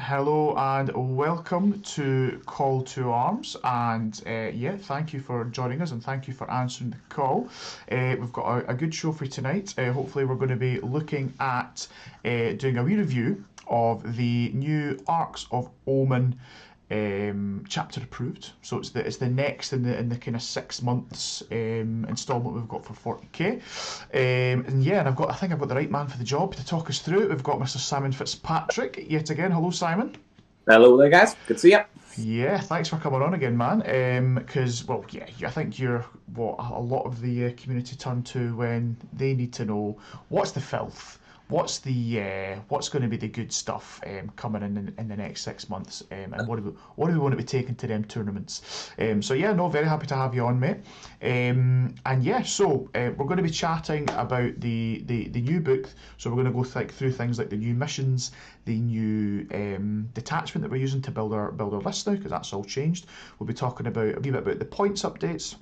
hello and welcome to Call to Arms, and thank you for joining us and thank you for answering the call. We've got a good show for you tonight. Hopefully we're going to be looking at doing a wee review of the new Arks of Omen chapter approved. So it's the next in the kind of 6 months instalment we've got for 40k. And I think I've got the right man for the job to talk us through it. We've got Mr. Simon Fitzpatrick yet again. Hello, Simon. Hello there, guys. Good to see you. Yeah, thanks for coming on again, man. Because I think you're what a lot of the community turn to when they need to know what's the filth. What's going to be the good stuff coming in the next 6 months, and what do we want to be taking to them tournaments? Very happy to have you on, mate. We're going to be chatting about the new book. So we're going to go through things like the new missions, the new detachment that we're using to build our list now, because that's all changed. We'll be talking about a wee bit about the points updates.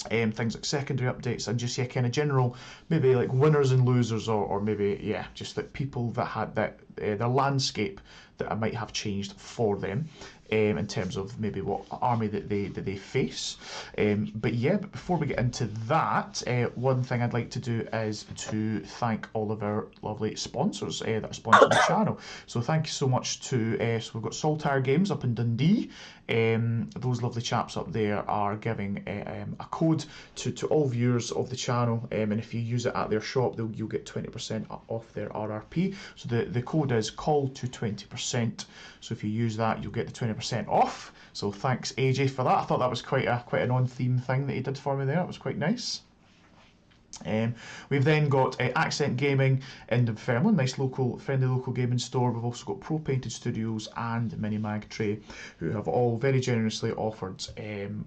Things like secondary updates and just kind of general maybe like winners and losers or maybe just like people that had their landscape that I might have changed for them in terms of maybe what army that they face. But before we get into that, one thing I'd like to do is to thank all of our lovely sponsors that are sponsoring the channel. So thank you so much to so we've got Saltire Games up in Dundee. Those lovely chaps up there are giving a code to all viewers of the channel, and if you use it at their shop, you'll get 20% off their RRP. So the code is call to 20%. So if you use that, you'll get the 20% off. So thanks AJ for that. I thought that was quite an on-theme thing that he did for me there. It was quite nice. We've then got Accent Gaming in Dunfermline, nice friendly local gaming store. We've also got Pro Painted Studios and Minimag Tray, who have all very generously offered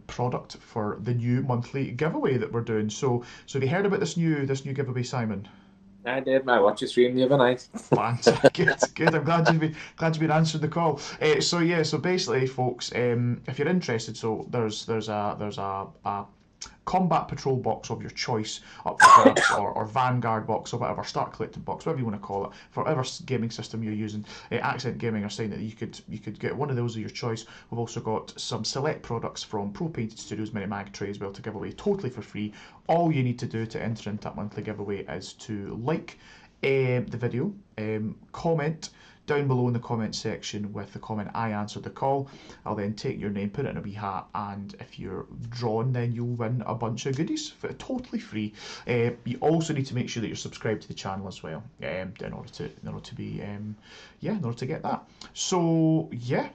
product for the new monthly giveaway that we're doing. So have you heard about this new giveaway, Simon? I did. I watched your stream the other night. Fantastic, good. I'm glad you've been answering the call. So basically, folks, if you're interested, so there's a combat patrol box of your choice up for grabs, or Vanguard box or whatever, start collecting box, whatever you want to call it, for whatever gaming system you're using. Accent Gaming are saying that you could get one of those of your choice. We've also got some select products from Pro Painted Studios Minimag Tray as well to give away totally for free. All you need to do to enter into that monthly giveaway is to like the video, comment down below in the comment section with the comment "I answered the call." I'll then take your name, put it in a wee hat, and if you're drawn, then you'll win a bunch of goodies for totally free. You also need to make sure that you're subscribed to the channel as well, in order to get that. So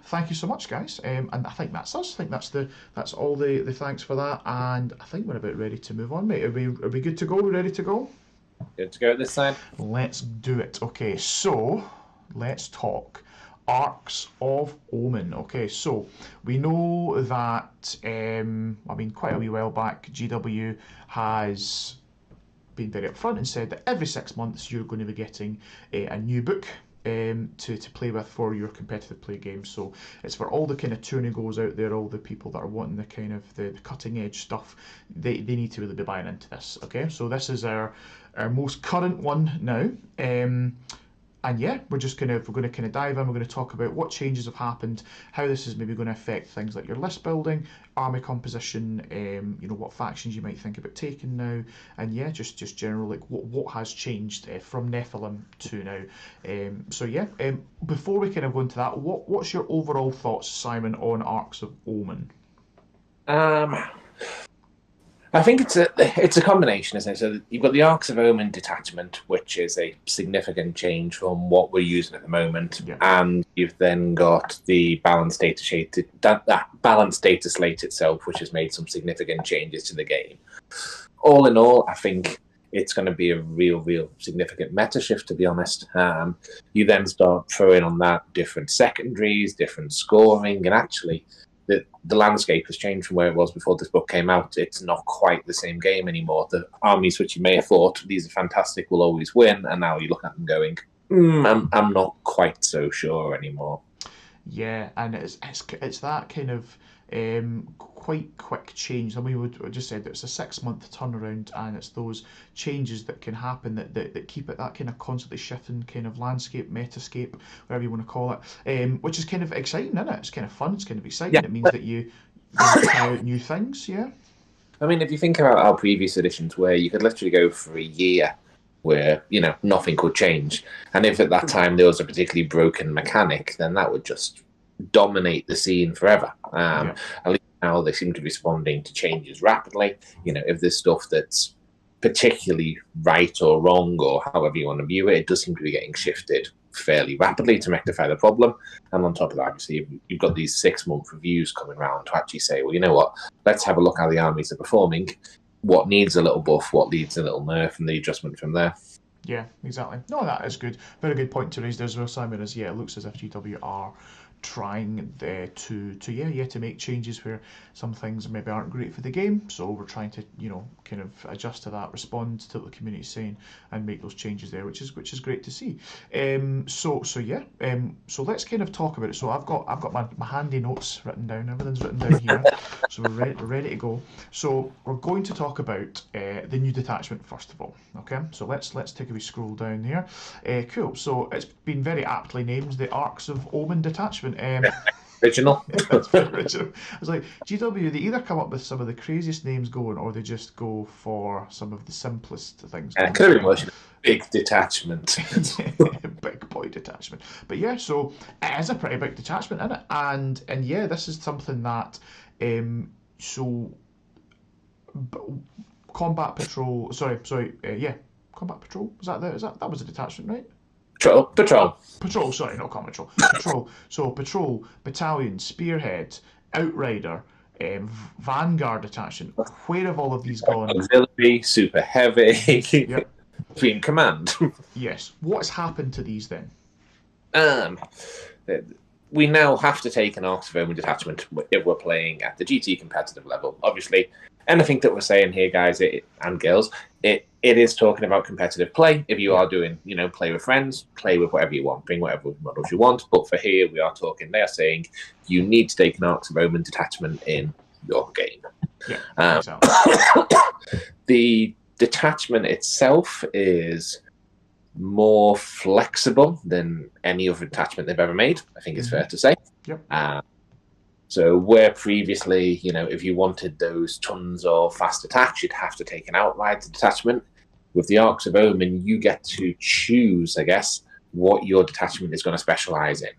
thank you so much, guys. And I think that's us. I think that's all the thanks for that, and I think we're about ready to move on, mate. Are we good to go? We're ready to go? Good to go this side. Let's do it. Okay, so let's talk Arks of Omen. Okay, so we know that quite a wee while back, GW has been very upfront and said that every 6 months you're going to be getting a new book to play with for your competitive play games. So it's for all the kind of tourney-goers out there, all the people that are wanting the kind of the cutting edge stuff. They need to really be buying into this. Okay, so this is our most current one now. And we're going to dive in. We're going to talk about what changes have happened, how this is maybe going to affect things like your list building, army composition, what factions you might think about taking now, and just general like what has changed from Nephilim to now. Before we kind of go into that, what's your overall thoughts, Simon, on Arks of Omen? I think it's a combination, isn't it? So you've got the Arks of Omen detachment, which is a significant change from what we're using at the moment, and you've then got the balanced data slate itself, which has made some significant changes to the game. All in all, I think it's going to be a real significant meta shift, to be honest. You then start throwing on that different secondaries, different scoring, and actually the landscape has changed from where it was before this book came out. It's not quite the same game anymore. The armies which you may have thought, these are fantastic, will always win, and now you look at them going, I'm not quite so sure anymore. Yeah, and it's that kind of quite quick change. I mean, we just said that it's a 6 month turnaround, and it's those changes that can happen that keep it that kind of constantly shifting kind of landscape, metascape, whatever you want to call it, which is kind of exciting, isn't it? It's kind of fun. It's kind of exciting. Yeah. It means that you try out new things. Yeah. I mean, if you think about our previous editions where you could literally go for a year where, nothing could change, and if at that time there was a particularly broken mechanic, then that would just dominate the scene forever. At least now they seem to be responding to changes rapidly. If there's stuff that's particularly right or wrong, or however you want to view it, it does seem to be getting shifted fairly rapidly to rectify the problem. And on top of that, obviously, you've got these 6 month reviews coming around to actually say, well, you know what, let's have a look how the armies are performing, what needs a little buff, what needs a little nerf, and the adjustment from there. Yeah, exactly. No, that is good. Very good point to raise there as well, Simon. It looks as if GW are trying to make changes where some things maybe aren't great for the game. So we're trying to kind of adjust to that, respond to what the community's saying, and make those changes there, which is great to see. So let's kind of talk about it. So I've got my handy notes written down. Everything's written down here. So we're ready to go. So we're going to talk about the new detachment first of all. Okay. So let's take a wee scroll down here. Cool. So it's been very aptly named the Arks of Omen detachment. Original. That's very original. I was like, GW, they either come up with some of the craziest names going, or they just go for some of the simplest things. It could have been worse. Big detachment. Big boy detachment. But yeah, so it is a pretty big detachment, isn't it? And yeah, this is something that combat patrol. Combat patrol. That was a detachment, right? Patrol. Sorry, not combat patrol. Patrol. So patrol, battalion, spearhead, outrider, vanguard detachment. Where have all of these gone? Auxiliary, super heavy. Yep. Being command. Yes. What's happened to these then? We now have to take an Arks of Omen detachment if we're playing at the GT competitive level. Obviously, anything that we're saying here, guys and girls, it is talking about competitive play. If you are doing, play with friends, play with whatever you want, bring whatever models you want. But for here, they are saying you need to take an Arks of Omen detachment in your game. Yeah, exactly. The detachment itself is more flexible than any other detachment they've ever made, I think it's fair to say. Yep. So where previously, if you wanted those tons of fast attacks, you'd have to take an outrider detachment. With the Arks of Omen, you get to choose, I guess, what your detachment is going to specialize in.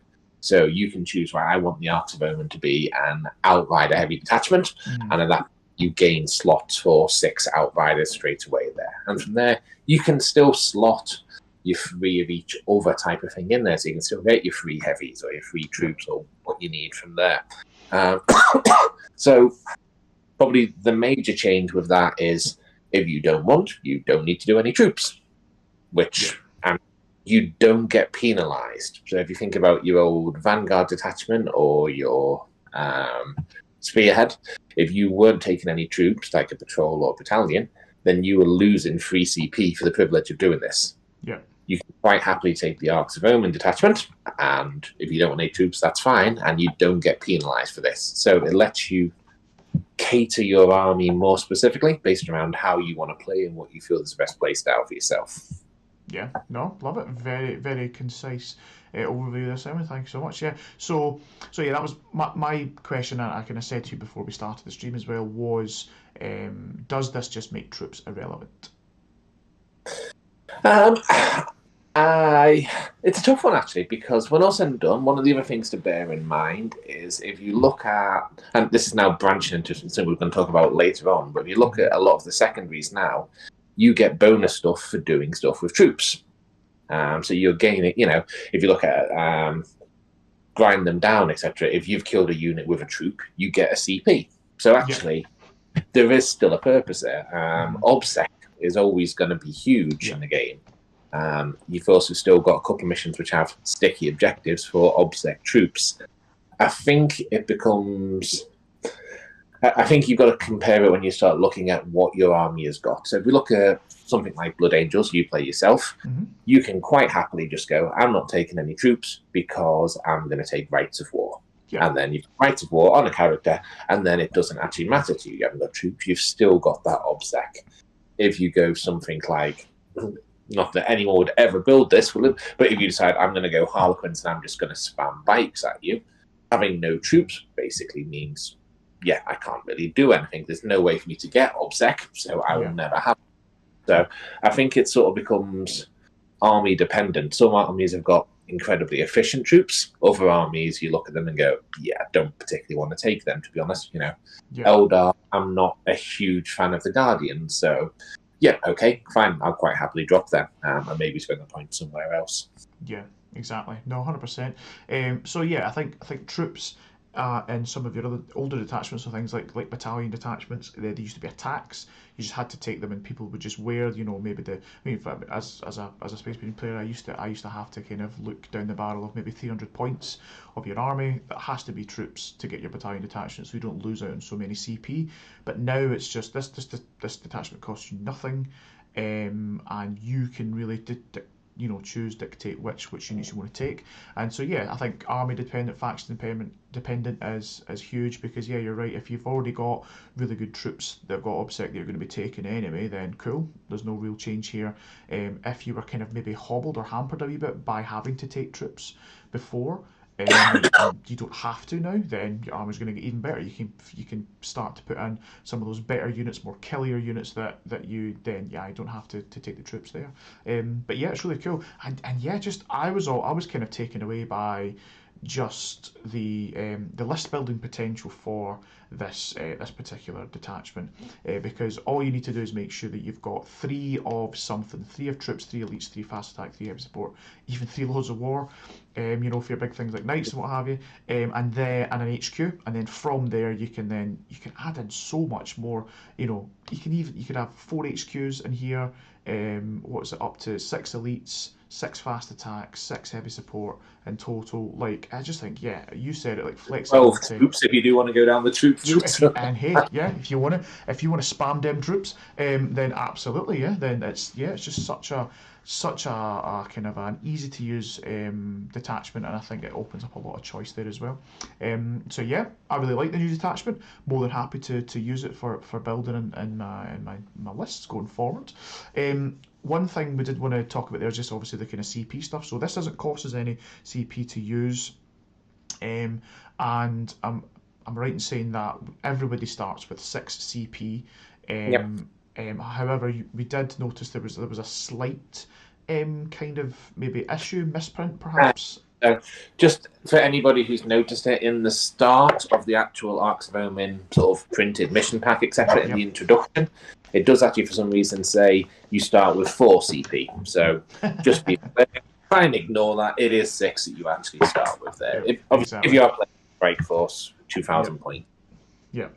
So you can choose, I want the Arks of Omen to be an outrider heavy detachment, and in that you gain slots for 6 outriders straight away there. And from there, you can still slot your 3 of each other type of thing in there, so you can still get your 3 heavies or your 3 troops or what you need from there. So probably the major change with that is if you don't want, you don't need to do any troops, which you don't get penalized. So if you think about your old Vanguard detachment or your Spearhead, if you weren't taking any troops like a patrol or battalion, then you were losing 3 CP for the privilege of doing this. Yeah. You can quite happily take the Arks of Omen detachment, and if you don't want any troops, that's fine, and you don't get penalised for this. So it lets you cater your army more specifically based around how you want to play and what you feel is the best play style for yourself. Yeah, no, love it. Very, very concise overview there, Simon. Thank you so much. Yeah, so yeah, that was my question. I kind of said to you before we started the stream as well was, does this just make troops irrelevant? It's a tough one actually, because when all said and done, one of the other things to bear in mind is if you look at, and this is now branching into something we're going to talk about later on, but if you look at a lot of the secondaries now, you get bonus stuff for doing stuff with troops. So you're gaining, if you look at grind them down, etc. If you've killed a unit with a troop, you get a CP. So actually, there is still a purpose there. OBSEC is always going to be huge in the game. You've also still got a couple of missions which have sticky objectives for OBSEC troops. I think it becomes I think you've got to compare it when you start looking at what your army has got. So if we look at something like Blood Angels, you play yourself, you can quite happily just go, I'm not taking any troops because I'm going to take Rights of War. Yeah. And then you've got Rights of War on a character, and then it doesn't actually matter to you. You haven't got troops, you've still got that obsec. If you go something like, not that anyone would ever build this, but if you decide, I'm going to go Harlequins and I'm just going to spam bikes at you, having no troops basically means, yeah, I can't really do anything. There's no way for me to get obsec, so I will never have it. So I think it sort of becomes army dependent. Some armies have got incredibly efficient troops. Other armies, you look at them and go, yeah, I don't particularly want to take them, to be honest. Eldar, I'm not a huge fan of the Guardians, so yeah, okay, fine. I'll quite happily drop them and maybe spend the point somewhere else. Yeah, exactly. No, 100%. So yeah, I think troops and some of your other older detachments, so things like battalion detachments, they used to be attacks. You just had to take them, and people would just wear, maybe as a Space Marine player, I used to have to kind of look down the barrel of maybe 300 points of your army. That has to be troops to get your battalion detachment, so you don't lose out on so many CP. But now it's just this detachment costs you nothing, and you can really dictate which units you want to take. And so yeah, I think army dependent, faction dependent is huge, because yeah, you're right, if you've already got really good troops that have got obsec that you're going to be taking anyway, then cool, there's no real change here. If you were kind of maybe hobbled or hampered a wee bit by having to take troops before, you don't have to now, then your army's going to get even better. You can start to put in some of those better units, more killier units that you then, I don't have to take the troops there. But yeah, it's really cool. And yeah, just I was kind of taken away by just the list building potential for this particular detachment, because all you need to do is make sure that you've got 3 of something, 3 of troops, 3 elites, 3 fast attack, 3 heavy support, even 3 loads of war, for your big things like knights and what have you, and an HQ, and then from there you can add in so much more. You could have 4 HQs in here. What's it up to? 6 elites, 6 fast attacks, 6 heavy support in total. Like, I just think, yeah, you said it, like flexibility. 12 troops if you do want to go down the troops. And hey, yeah, if you want to spam them troops, then absolutely, yeah. Then it's just such a kind of an easy to use detachment, and I think it opens up a lot of choice there as well. So yeah, I really like the new detachment. More than happy to use it for building in my lists going forward. One thing we did want to talk about there is just obviously the kind of CP stuff. So this doesn't cost us any CP to use, and I'm right in saying that everybody starts with 6 CP. Yep. However, we did notice there was a slight kind of maybe misprint perhaps. Just for anybody who's noticed it, in the start of the actual Arks of Omen sort of printed mission pack, etc., in the introduction, it does actually for some reason say you start with 4 CP. So just try and ignore that. It is 6 that you actually start with there. If you are playing Break Force, 2,000 points. Yeah,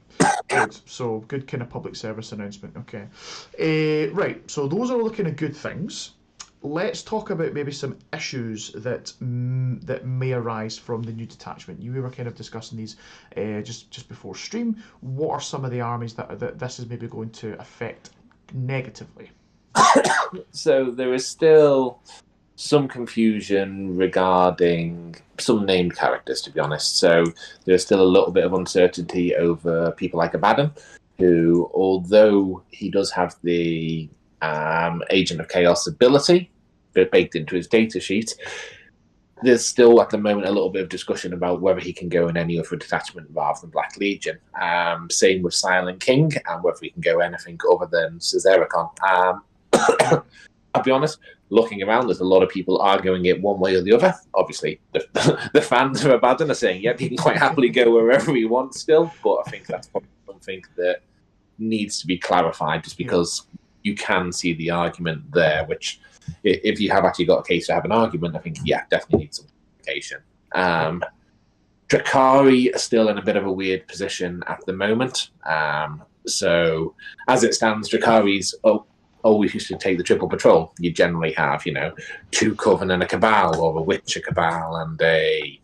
good. So good kind of public service announcement. Okay, right. So those are all the kind of good things. Let's talk about maybe some issues that may arise from the new detachment. We were kind of discussing these just before stream. What are some of the armies that this is maybe going to affect negatively? So there is still some confusion regarding some named characters, to be honest. So there's still a little bit of uncertainty over people like Abaddon, who, although he does have the Agent of Chaos ability baked into his data sheet, there's still at the moment a little bit of discussion about whether he can go in any other detachment rather than Black Legion. Same with Silent King, and whether he can go anything other than Caesaricon. I'll be honest, looking around, there's a lot of people arguing it one way or the other. Obviously, the fans of Abaddon are saying, yep, he can quite happily go wherever he wants still, but I think that's probably something that needs to be clarified, just because you can see the argument there, which, if you have actually got a case to have an argument, I think, yeah, definitely needs some clarification. Drakari are still in a bit of a weird position at the moment. So, as it stands, Drakari's always used to take the triple patrol. You generally have, 2 Coven and a Cabal, or a Witcher Cabal and a,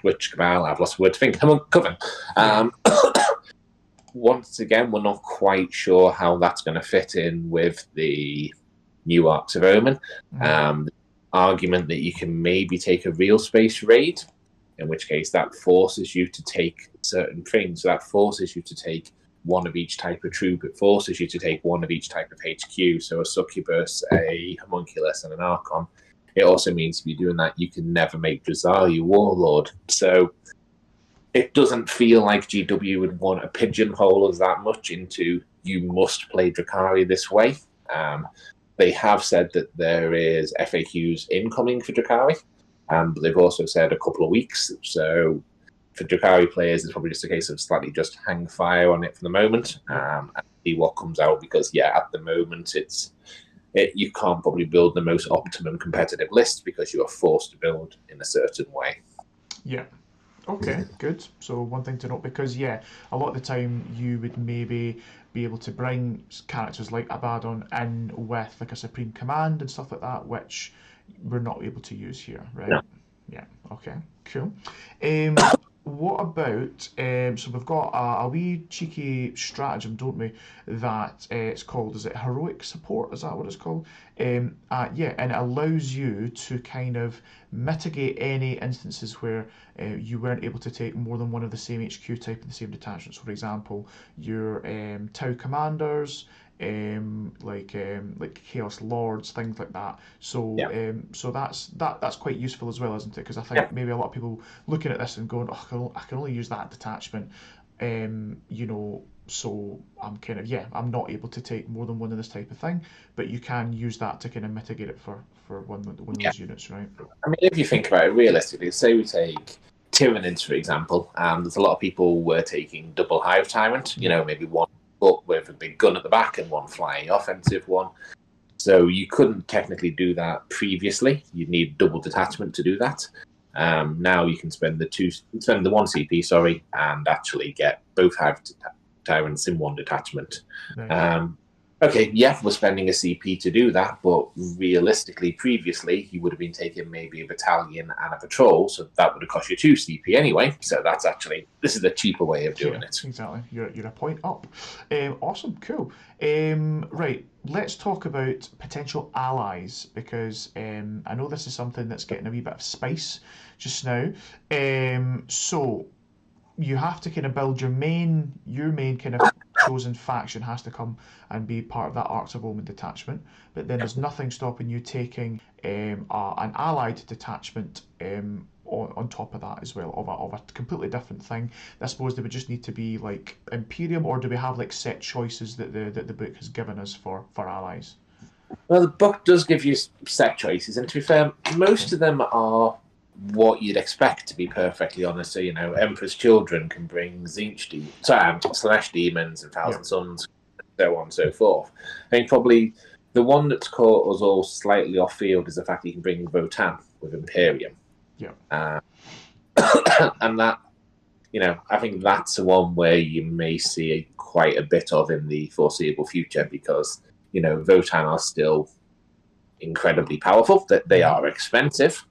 Witch Cabal, I've lost the word to think, Coven. Once again, we're not quite sure how that's going to fit in with the new Arks of Omen. The argument that you can maybe take a real space raid, in which case that forces you to take certain things. So that forces you to take one of each type of troop. It forces you to take one of each type of HQ. So a succubus, a homunculus, and an archon. It also means if you're doing that, you can never make Drazar your warlord. So it doesn't feel like GW would want to pigeonhole us that much into you must play Drakari this way. They have said that there is FAQs incoming for Drakari, but they've also said a couple of weeks. So for Drakari players, it's probably just a case of slightly just hang fire on it for the moment and see what comes out. Because at the moment you can't probably build the most optimum competitive list because you are forced to build in a certain way. Yeah. Okay, good. So one thing to note, because a lot of the time you would maybe be able to bring characters like Abaddon in with like a Supreme Command and stuff like that, which we're not able to use here, right? Yeah. Okay, cool. What about, so we've got a wee cheeky stratagem, don't we, that it's called, is it Heroic Support? Is that what it's called? And it allows you to kind of mitigate any instances where you weren't able to take more than one of the same HQ type in the same detachment. So for example, your Tau Commanders, like Chaos Lords, things like that. So so that's quite useful as well, isn't it? Because I think maybe a lot of people looking at this and going, oh, I can only use that detachment, so I'm kind of I'm not able to take more than one of this type of thing. But you can use that to kind of mitigate it for one of those units, right? I mean, if you think about it realistically, say we take Tyranids, for example, and there's a lot of people were taking double Hive Tyrant, maybe one foot with a big gun at the back and one flying offensive one. So you couldn't technically do that previously. You'd need double detachment to do that. Now you can spend the one CP, and actually get both Hive Tyrants in one detachment. Nice. We're spending a CP to do that, but realistically, previously, you would have been taking maybe a battalion and a patrol, so that would have cost you 2 CP anyway. So this is a cheaper way of doing it. Exactly. You're a point up. Awesome, cool. Right, let's talk about potential allies, because I know this is something that's getting a wee bit of spice just now. So you have to kind of build your main kind of chosen faction has to come and be part of that Arks of Omen detachment, but then there's nothing stopping you taking an allied detachment on top of that as well, of a completely different thing. I suppose they would just need to be like Imperium, or do we have like set choices that the book has given us for allies? Well, the book does give you set choices, and to be fair, most of them are what you'd expect, to be perfectly honest. So, Emperor's Children can bring Tzeentch Slash Demons and Thousand Suns, so on and so forth. I think probably the one that's caught us all slightly off field is the fact that you can bring Votan with Imperium. Yeah. And that, I think that's the one where you may see quite a bit of in the foreseeable future, because, Votan are still incredibly powerful, that they are expensive,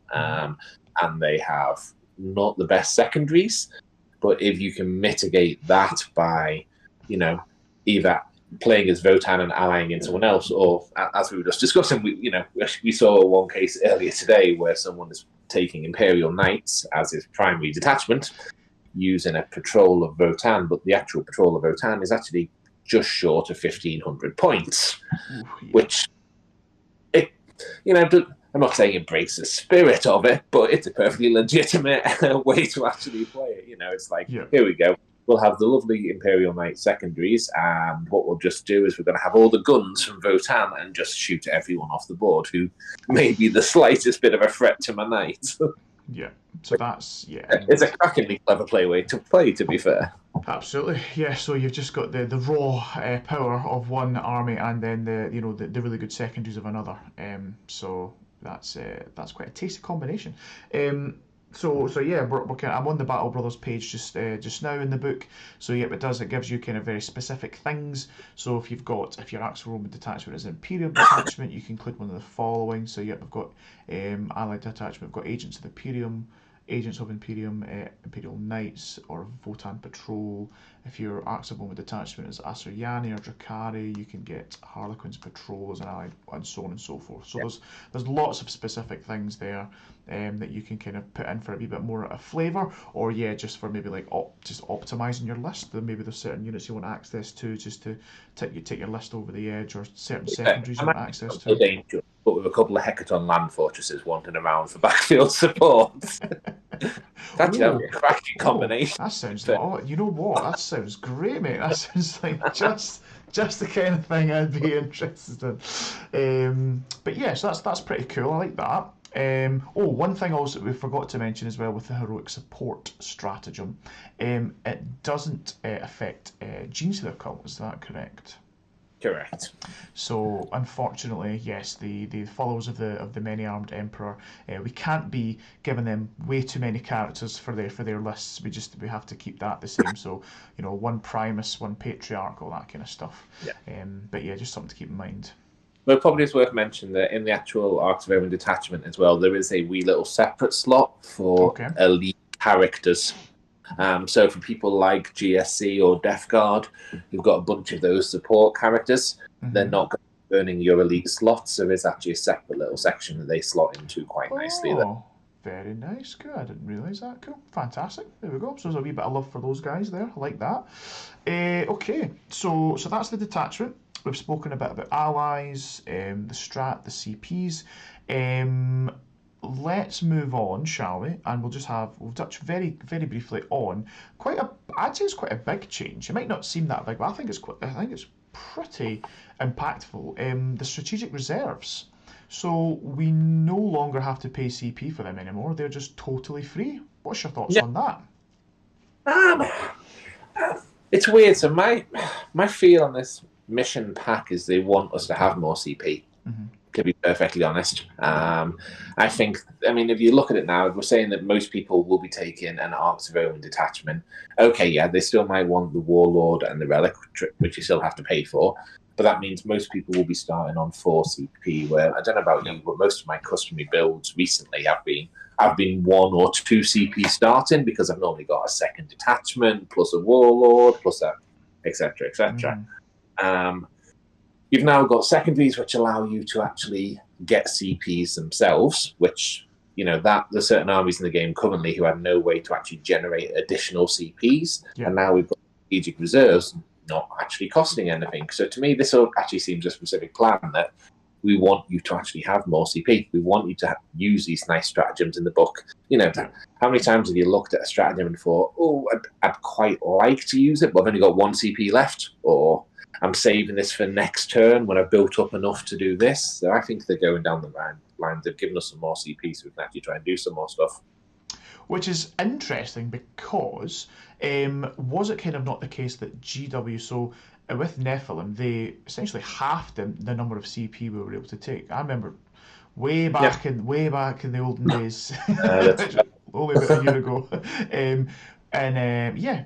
and they have not the best secondaries. But if you can mitigate that by, either playing as Votan and allying in someone else, or as we were just discussing, we saw one case earlier today where someone is taking Imperial Knights as his primary detachment, using a patrol of Votan, but the actual patrol of Votan is actually just short of 1,500 points, which I'm not saying it breaks the spirit of it, but it's a perfectly legitimate way to actually play it. It's like, here we go. We'll have the lovely Imperial Knight secondaries, and what we'll just do is we're going to have all the guns from Votan and just shoot everyone off the board who may be the slightest bit of a threat to my knight. Yeah, so that's, It's a crackingly clever way to play, to be fair. Absolutely, yeah. So you've just got the raw power of one army, and then the really good secondaries of another. So that's quite a tasty combination. So yeah, I'm on the Battle Brothers page just now in the book. So yeah, it gives you kind of very specific things. So if your Arks of Omen detachment is an Imperial detachment, you can include one of the following. So yeah, we've got allied detachment, we've got Agents of the Imperium, Agents of Imperium, Imperial Knights, or Votan Patrol. If your Arks of Omen detachment is Asuryani or Drakari, you can get Harlequins Patrol as an ally, and so on and so forth. So there's lots of specific things there that you can kind of put in for a wee bit more of flavour, or just for maybe like just optimising your list. Then maybe there's certain units you want access to just to take your list over the edge, or certain secondaries you want access to. Danger, but with a couple of Hecaton land fortresses wandering around for backfield support. That'd be a cracking combination. That sounds you know what? That sounds great, mate. That sounds like just the kind of thing I'd be interested in. But yeah, so that's pretty cool. I like that. One thing also we forgot to mention as well with the heroic support stratagem, it doesn't affect Genestealer Cult. Is that correct? Correct. So unfortunately, yes, the followers of the many-armed emperor, we can't be giving them way too many characters for their lists. We have to keep that the same. So one Primus, one Patriarch, all that kind of stuff. Yeah. But yeah, just something to keep in mind. Well, probably it's worth mentioning that in the actual Arks of Omen detachment as well, there is a wee little separate slot for elite characters. So for people like GSC or Death Guard, who've got a bunch of those support characters, they're not going to be earning your elite slots. There is actually a separate little section that they slot into quite nicely there. Very nice. Good. I didn't realise that. Cool. Fantastic. There we go. So there's a wee bit of love for those guys there. I like that. Okay. So that's the detachment. We've spoken a bit about allies, the strat, the CPs. Let's move on, shall we? And we'll touch very, very briefly on I'd say it's quite a big change. It might not seem that big, but I think it's pretty impactful. The strategic reserves. So we no longer have to pay CP for them anymore. They're just totally free. What's your thoughts on that? It's weird. So my feel on this mission pack is they want us to have more CP. To be perfectly honest, I think. If you look at it now, we're saying that most people will be taking an Arks of Omen detachment. Okay, yeah, they still might want the Warlord and the Relic, which you still have to pay for. But that means most people will be starting on 4 CP. Where I don't know about you, but most of my customary builds recently have been 1 or 2 CP starting because I've normally got a second detachment plus a Warlord plus a etc. etc. You've now got secondaries which allow you to actually get CPs themselves, which, that there's certain armies in the game currently who have no way to actually generate additional CPs. Yeah. And now we've got strategic reserves not actually costing anything. So to me, this actually seems a specific plan that we want you to actually have more CP. We want you to use these nice stratagems in the book. How many times have you looked at a stratagem and thought, I'd quite like to use it, but I've only got 1 CP left, or I'm saving this for next turn when I've built up enough to do this. So I think they're going down the line. They've given us some more CP so we can actually try and do some more stuff. Which is interesting because was it kind of not the case that GW, so with Nephilim, they essentially halved the number of CP we were able to take. I remember way back in the olden days, only about a year ago.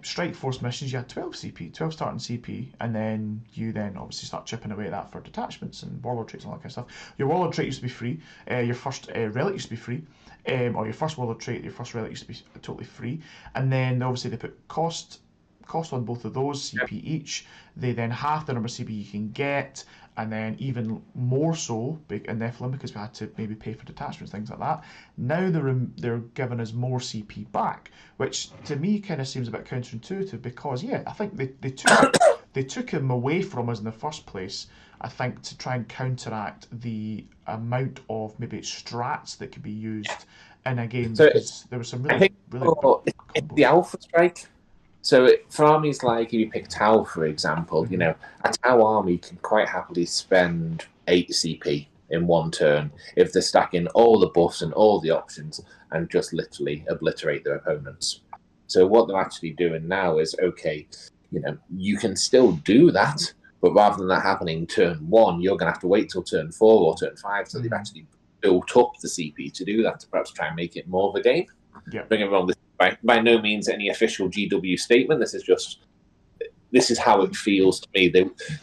Strike Force missions, you had 12 starting CP, and then you obviously start chipping away at that for detachments and Warlord traits and all that kind of stuff. Your Warlord trait used to be free, your first Relic used to be free, or your first Warlord trait, your first Relic used to be totally free, and then obviously they put cost on both of those, CP each. They then half the number of CP you can get, and then even more so in Nephilim because we had to maybe pay for detachments, things like that. Now they're giving us more CP back, which to me kind of seems a bit counterintuitive because I think they took them away from us in the first place. I think to try and counteract the amount of maybe strats that could be used in a game because there was some really it's the Alpha Strike. So for armies like, if you pick Tau, for example, a Tau army can quite happily spend 8 CP in 1 turn if they're stacking all the buffs and all the options and just literally obliterate their opponents. So what they're actually doing now is, you can still do that, but rather than that happening turn 1, you're going to have to wait till turn 4 or turn 5 so they've actually built up the CP to do that, to perhaps try and make it more of a game. Yeah. Don't get me wrong, by no means any official GW statement. This is how it feels to me.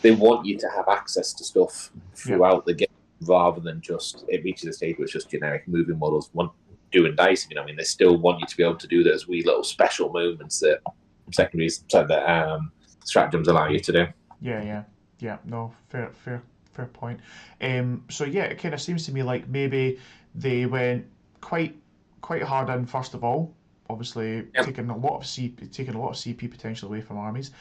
They want you to have access to stuff throughout the game rather than just it reaches a stage where it's just generic moving models. doing dicing. You know, I mean, they still want you to be able to do those wee little special movements that secondaries, so that stratagems allow you to do. Yeah. No, fair point. So yeah, it kind of seems to me like maybe they went quite hard in first of all. Obviously, taking a lot of CP potential away from armies,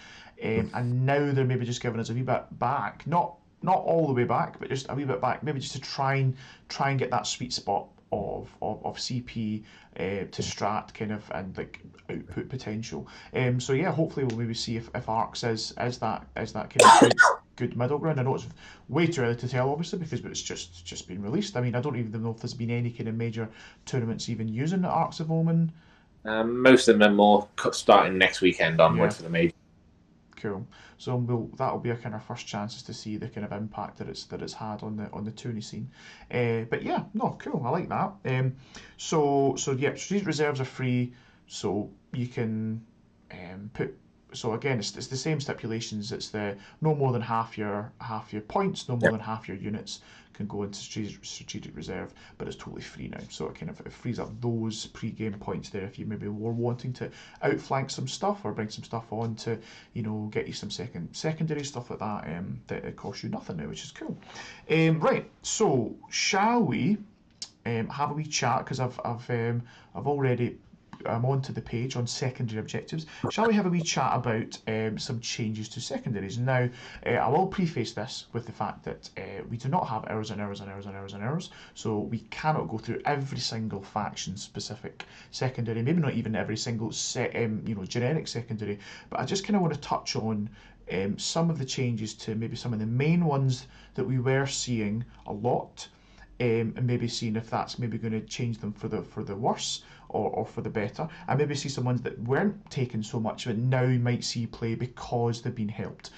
and now they're maybe just giving us a wee bit back. Not all the way back, but just a wee bit back. Maybe just to try and get that sweet spot of CP to strat kind of, and like output potential. So yeah, hopefully we'll maybe see if Arks is that kind of good middle ground. I know it's way too early to tell, obviously, because it's just been released. I mean, I don't even know if there's been any kind of major tournaments even using the Arks of Omen. Most of them are more starting next weekend onward for the major. Cool. So that'll be a kind of first chances to see the kind of impact that it's had on the tourney scene. But yeah, no, cool. I like that. So yeah, strategic reserves are free, so you can put. So again, it's the same stipulations. It's the no more than half your points, no more than half your units can go into strategic reserve, but it's totally free now. So it frees up those pre-game points there if you maybe were wanting to outflank some stuff or bring some stuff on to, get you some secondary stuff like that. That it costs you nothing now, which is cool. Right. So shall we have a wee chat, because I've already. I'm onto the page on secondary objectives. Shall we have a wee chat about some changes to secondaries? Now, I will preface this with the fact that we do not have hours and hours and hours and hours and hours, so we cannot go through every single faction-specific secondary, maybe not even every single generic secondary, but I just kind of want to touch on some of the changes to maybe some of the main ones that we were seeing a lot, and maybe seeing if that's maybe going to change them for the worse or for the better, and maybe see some ones that weren't taken so much but now you might see play because they've been helped.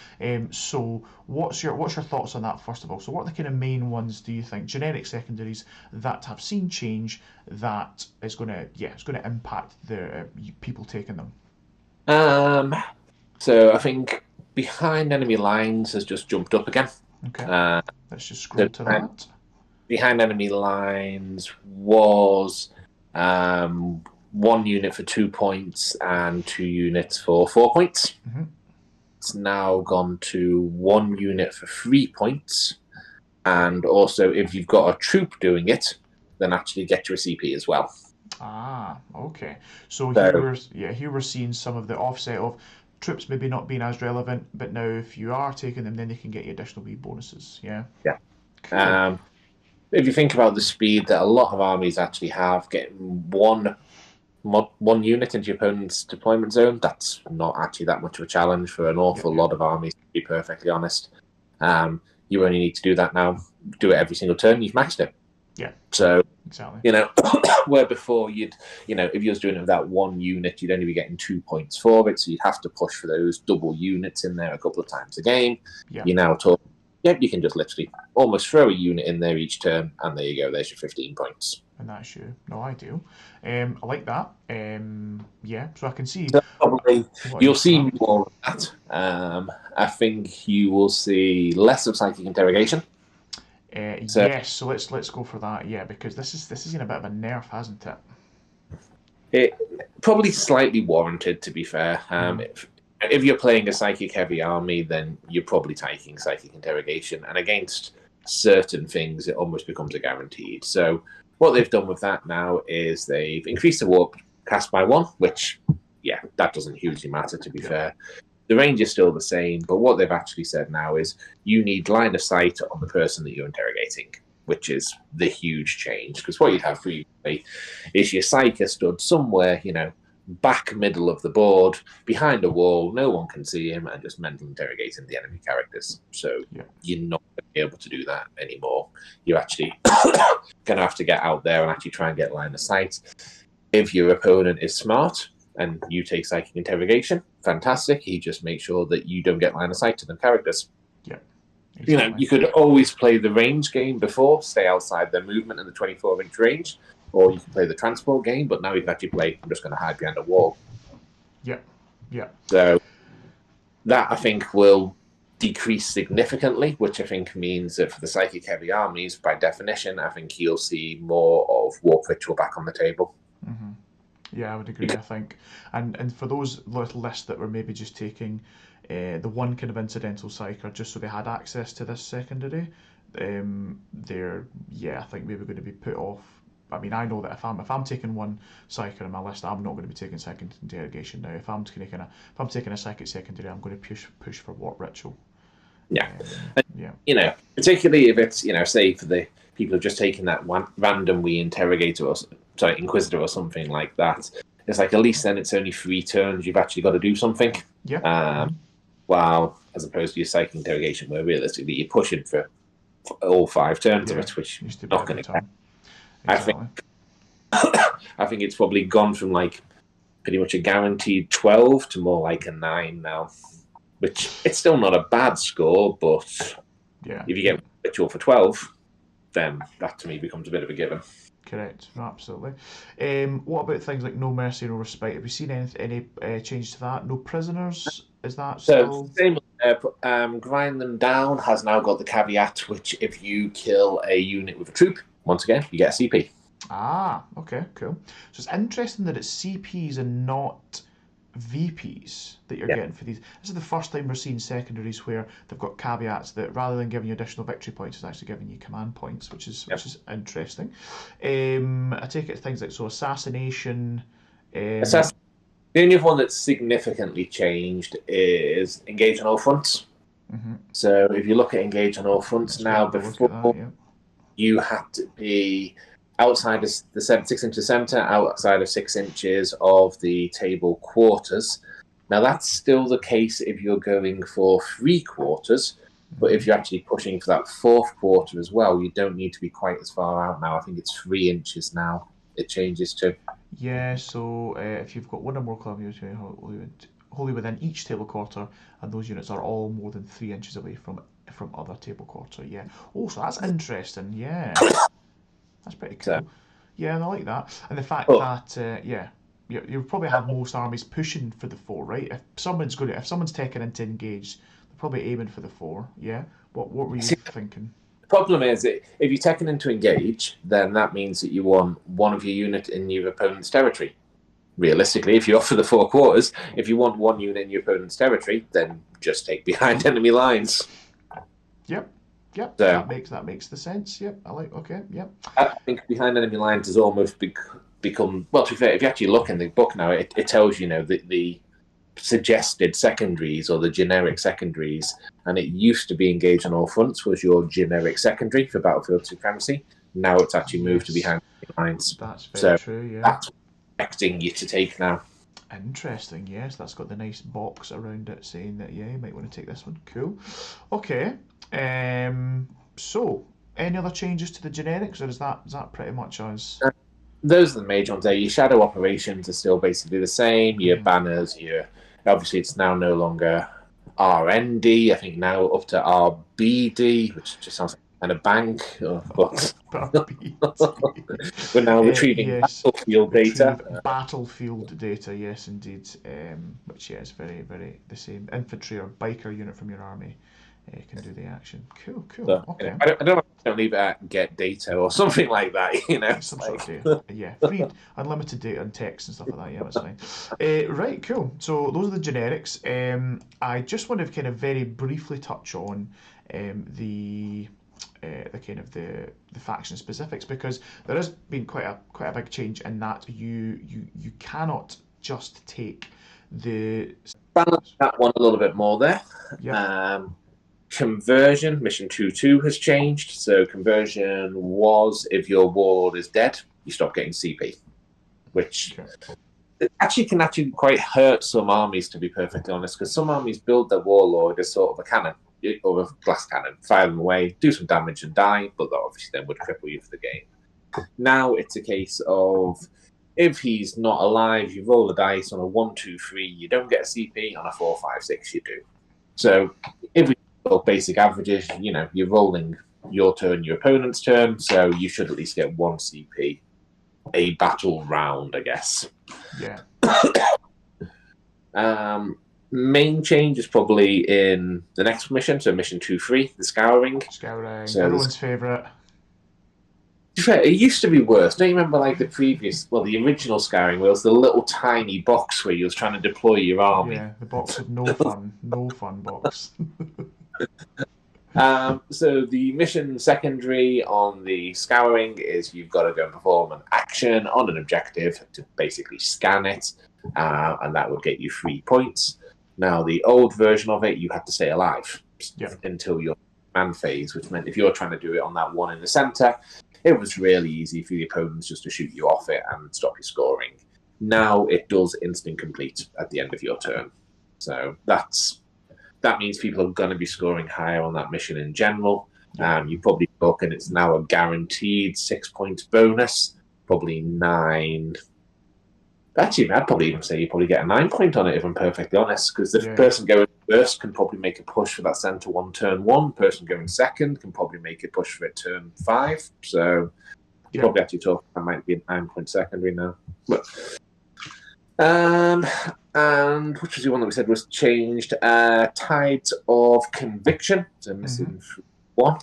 So what's your thoughts on that first of all? So what are the kind of main ones do you think, generic secondaries that have seen change, that is going to impact the people taking them? So I think behind enemy lines has just jumped up again. Okay. Let's just scroll to that. Behind enemy lines was 1 unit for 2 points and 2 units for 4 points. Mm-hmm. It's now gone to 1 unit for 3 points, and also if you've got a troop doing it, then actually get your CP as well. Ah, okay. So here we're seeing some of the offset of troops maybe not being as relevant, but now if you are taking them, then they can get you additional wee bonuses. Yeah. Yeah. Cool. If you think about the speed that a lot of armies actually have, getting one unit into your opponent's deployment zone, that's not actually that much of a challenge for an awful lot of armies, to be perfectly honest. You only need to do that now. Do it every single turn, you've maxed it. Yeah. So, exactly. Where before if you was doing it with that 1 unit, you'd only be getting 2 points for it, so you'd have to push for those double units in there a couple of times a game. Yeah. You're now talking, you can just literally almost throw a unit in there each turn, and there you go, there's your 15 points. And that's you. No, I do. I like that. So I can see. So probably you'll see more of that. I think you will see less of psychic interrogation. Yes, so let's go for that. Yeah, because this is in a bit of a nerf, hasn't it? It probably slightly warranted, to be fair. If you're playing a psychic-heavy army, then you're probably taking psychic interrogation, and against certain things, it almost becomes a guaranteed. So what they've done with that now is they've increased the warp cast by 1, which, that doesn't hugely matter, to be fair. The range is still the same, but what they've actually said now is you need line of sight on the person that you're interrogating, which is the huge change. Because what you'd have previously is your psyker stood somewhere, back middle of the board, behind a wall, no one can see him, and just mentally interrogating the enemy characters. So you're not going to be able to do that anymore. You're actually going to have to get out there and actually try and get line of sight. If your opponent is smart and you take psychic interrogation, fantastic. He just makes sure that you don't get line of sight to them characters. Yeah. Exactly. You could always play the range game before, stay outside their movement in the 24-inch range, or you can play the transport game, but now you can actually play, I'm just going to hide behind a wall. Yeah. So that, I think, will decrease significantly, which I think means that for the psychic heavy armies, by definition, I think you'll see more of Warp Ritual back on the table. Mm-hmm. Yeah, I would agree. I think, and for those lists that were maybe just taking the one kind of incidental psyker just so they had access to this secondary, they're I think maybe going to be put off. I mean, I know that if I'm taking one psyker in my list, I'm not going to be taking second interrogation now. If I'm taking a psychic secondary, I'm going to push for Warp Ritual. Yeah, particularly if it's say for the people who've just taken that one random Inquisitor or something like that. It's like at least then it's only 3 turns. You've actually got to do something. Yeah. While as opposed to your psychic interrogation, where realistically you're pushing for all 5 turns of it, which you're not going to get. Exactly. I think it's probably gone from like pretty much a guaranteed 12 to more like a 9 now, which it's still not a bad score, but if you get ritual for 12, then that to me becomes a bit of a given. Correct, absolutely. What about things like no mercy, no respite? Have you seen any change to that? No prisoners? Is that still? Same. Grind them down has now got the caveat, which if you kill a unit with a troop, once again you get a CP. Ah, okay, cool. So it's interesting that it's CPs and not VPs that you're getting for these. This is the first time we're seeing secondaries where they've got caveats that rather than giving you additional victory points, it's actually giving you command points, which is interesting. I take it things like assassination. The only one that's significantly changed is engage on all fronts. Mm-hmm. So if you look at engage on all fronts now, before you had to be outside of the 6 inches center, outside of 6 inches of the table quarters. Now that's still the case if you're going for 3 quarters, but if you're actually pushing for that 4th quarter as well, you don't need to be quite as far out now. I think it's 3 inches now. It changes to. Yeah, so if you've got one or more club units wholly within each table quarter, and those units are all more than 3 inches away from other table quarter. Yeah. Oh, so that's interesting. Yeah. That's pretty cool. Yeah, I like that. And the fact that, you probably have most armies pushing for the 4, right? If someone's taking into engage, they're probably aiming for the 4. Yeah. What were you thinking? The problem is that if you're taking into engage, then that means that you want one of your unit in your opponent's territory. Realistically, if you offer the 4 quarters, if you want one unit in your opponent's territory, then just take behind enemy lines. Yep. So, that makes the sense. Yep, I like. Okay, yep. I think behind enemy lines has almost become. Well, to be fair, if you actually look in the book now, it tells you the suggested secondaries or the generic secondaries, and it used to be engage on all fronts was your generic secondary for battlefield supremacy. Now it's actually moved to behind enemy lines. That's very true. Yeah, that's expecting you to take now. Interesting. Yes, that's got the nice box around it saying that you might want to take this one. Cool. Okay. So, any other changes to the generics, or is that pretty much us? Those are the major ones there. Your shadow operations are still basically the same. Your banners, obviously it's now no longer RND. I think now up to RBD, which just sounds like kind of bank. But we're now retrieving battlefield data. Battlefield data, yes, indeed. Which is very, very the same. Infantry or biker unit from your army. Can do the action. Cool. So, okay. I don't leave it at get data or something like that. Some sort of data. Yeah, free, unlimited data and text and stuff like that. Yeah, that's fine. Right, cool. So those are the generics. I just want to kind of very briefly touch on the kind of the faction specifics, because there has been quite a big change in that you cannot just take the balance that one a little bit more there. Yeah. Conversion, mission 2.2 has changed. So conversion was if your warlord is dead, you stop getting CP, which actually can quite hurt some armies, to be perfectly honest, because some armies build their warlord as sort of a cannon or a glass cannon, fire them away, do some damage and die, but that obviously then would cripple you for the game. Now it's a case of if he's not alive, you roll a dice on a 1, 2, 3, you don't get a CP, on a 4, 5, 6 you do. So if we basic averages, you're rolling your turn, your opponent's turn, so you should at least get 1 CP a battle round, I guess. Yeah. main change is probably in the next mission, so mission 2-3, the Scouring. Scouring, So everyone's favourite. It used to be worse. Don't you remember, like, the original Scouring, where it was the little tiny box where you was trying to deploy your army? Yeah, the box with no fun. No fun box. So the mission secondary on the Scouring is you've got to go and perform an action on an objective to basically scan it, and that would get you 3 points. Now, the old version of it, you had to stay alive until your man phase, which meant if you're trying to do it on that one in the centre, it was really easy for the opponents just to shoot you off it and stop you scoring. Now it does instant complete at the end of your turn. So that means people are going to be scoring higher on that mission in general. You probably look, and it's now a guaranteed 6 points bonus, probably 9. Actually, I'd probably even say you probably get a 9 point on it, if I'm perfectly honest, because the person going first can probably make a push for that centre one turn 1. Person going second can probably make a push for it turn 5. So you probably actually talk that might be a 9 point secondary now. But, and which was the one that we said was changed? Tides of Conviction. So missing 1.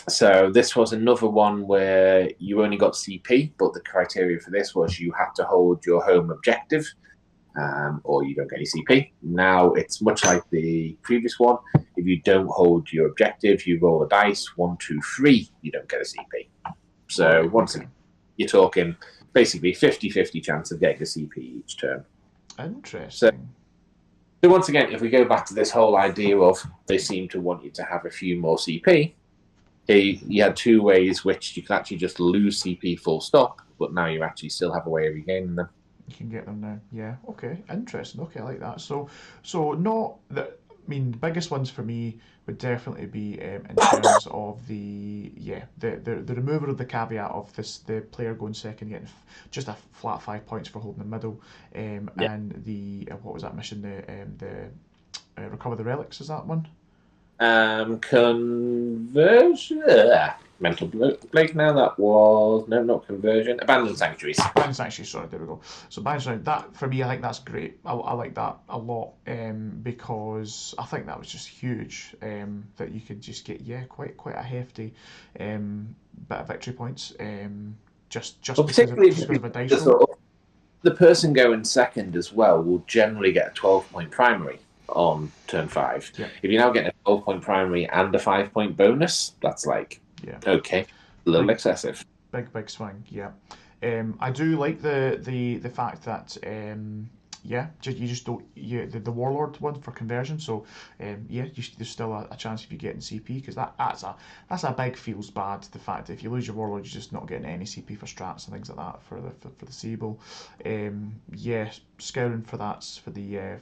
So this was another one where you only got CP, but the criteria for this was you had to hold your home objective, or you don't get any CP. Now it's much like the previous one. If you don't hold your objective, you roll a dice, 1, 2, 3, you don't get a CP. So once again, you're talking basically 50-50 chance of getting a CP each turn. Interesting. So once again, if we go back to this whole idea of they seem to want you to have a few more CP, you had 2 ways which you can actually just lose CP full stop, but now you actually still have a way of regaining them. You can get them now. Yeah. Okay. Interesting. Okay, I like that. So not that. I mean, the biggest ones for me would definitely be in terms of the removal of the caveat of the player going second getting just a flat 5 points for holding the middle, and the what was that mission? The recover the relics, is that one? Conversion. Mental break now. That was not conversion. Abandoned sanctuaries. Abandoned sanctuaries. Sorry, there we go. So abandoned sanctuaries. That for me, I think that's great. I like that a lot, because I think that was just huge. That you could just get quite a hefty bit of victory points. Just because of a dice roll. The person going second as well will generally get a 12-point primary on turn 5. Yeah. If you're now getting a 12-point primary and a 5-point bonus, that's like okay, a little excessive. Big swing. Yeah. I do like the fact that you just don't the warlord one for conversion. So there's still a chance of you getting CP, because that's a big feels bad. The fact that if you lose your warlord, you're just not getting any CP for strats and things like that for the Siebel. Scouring for that's for the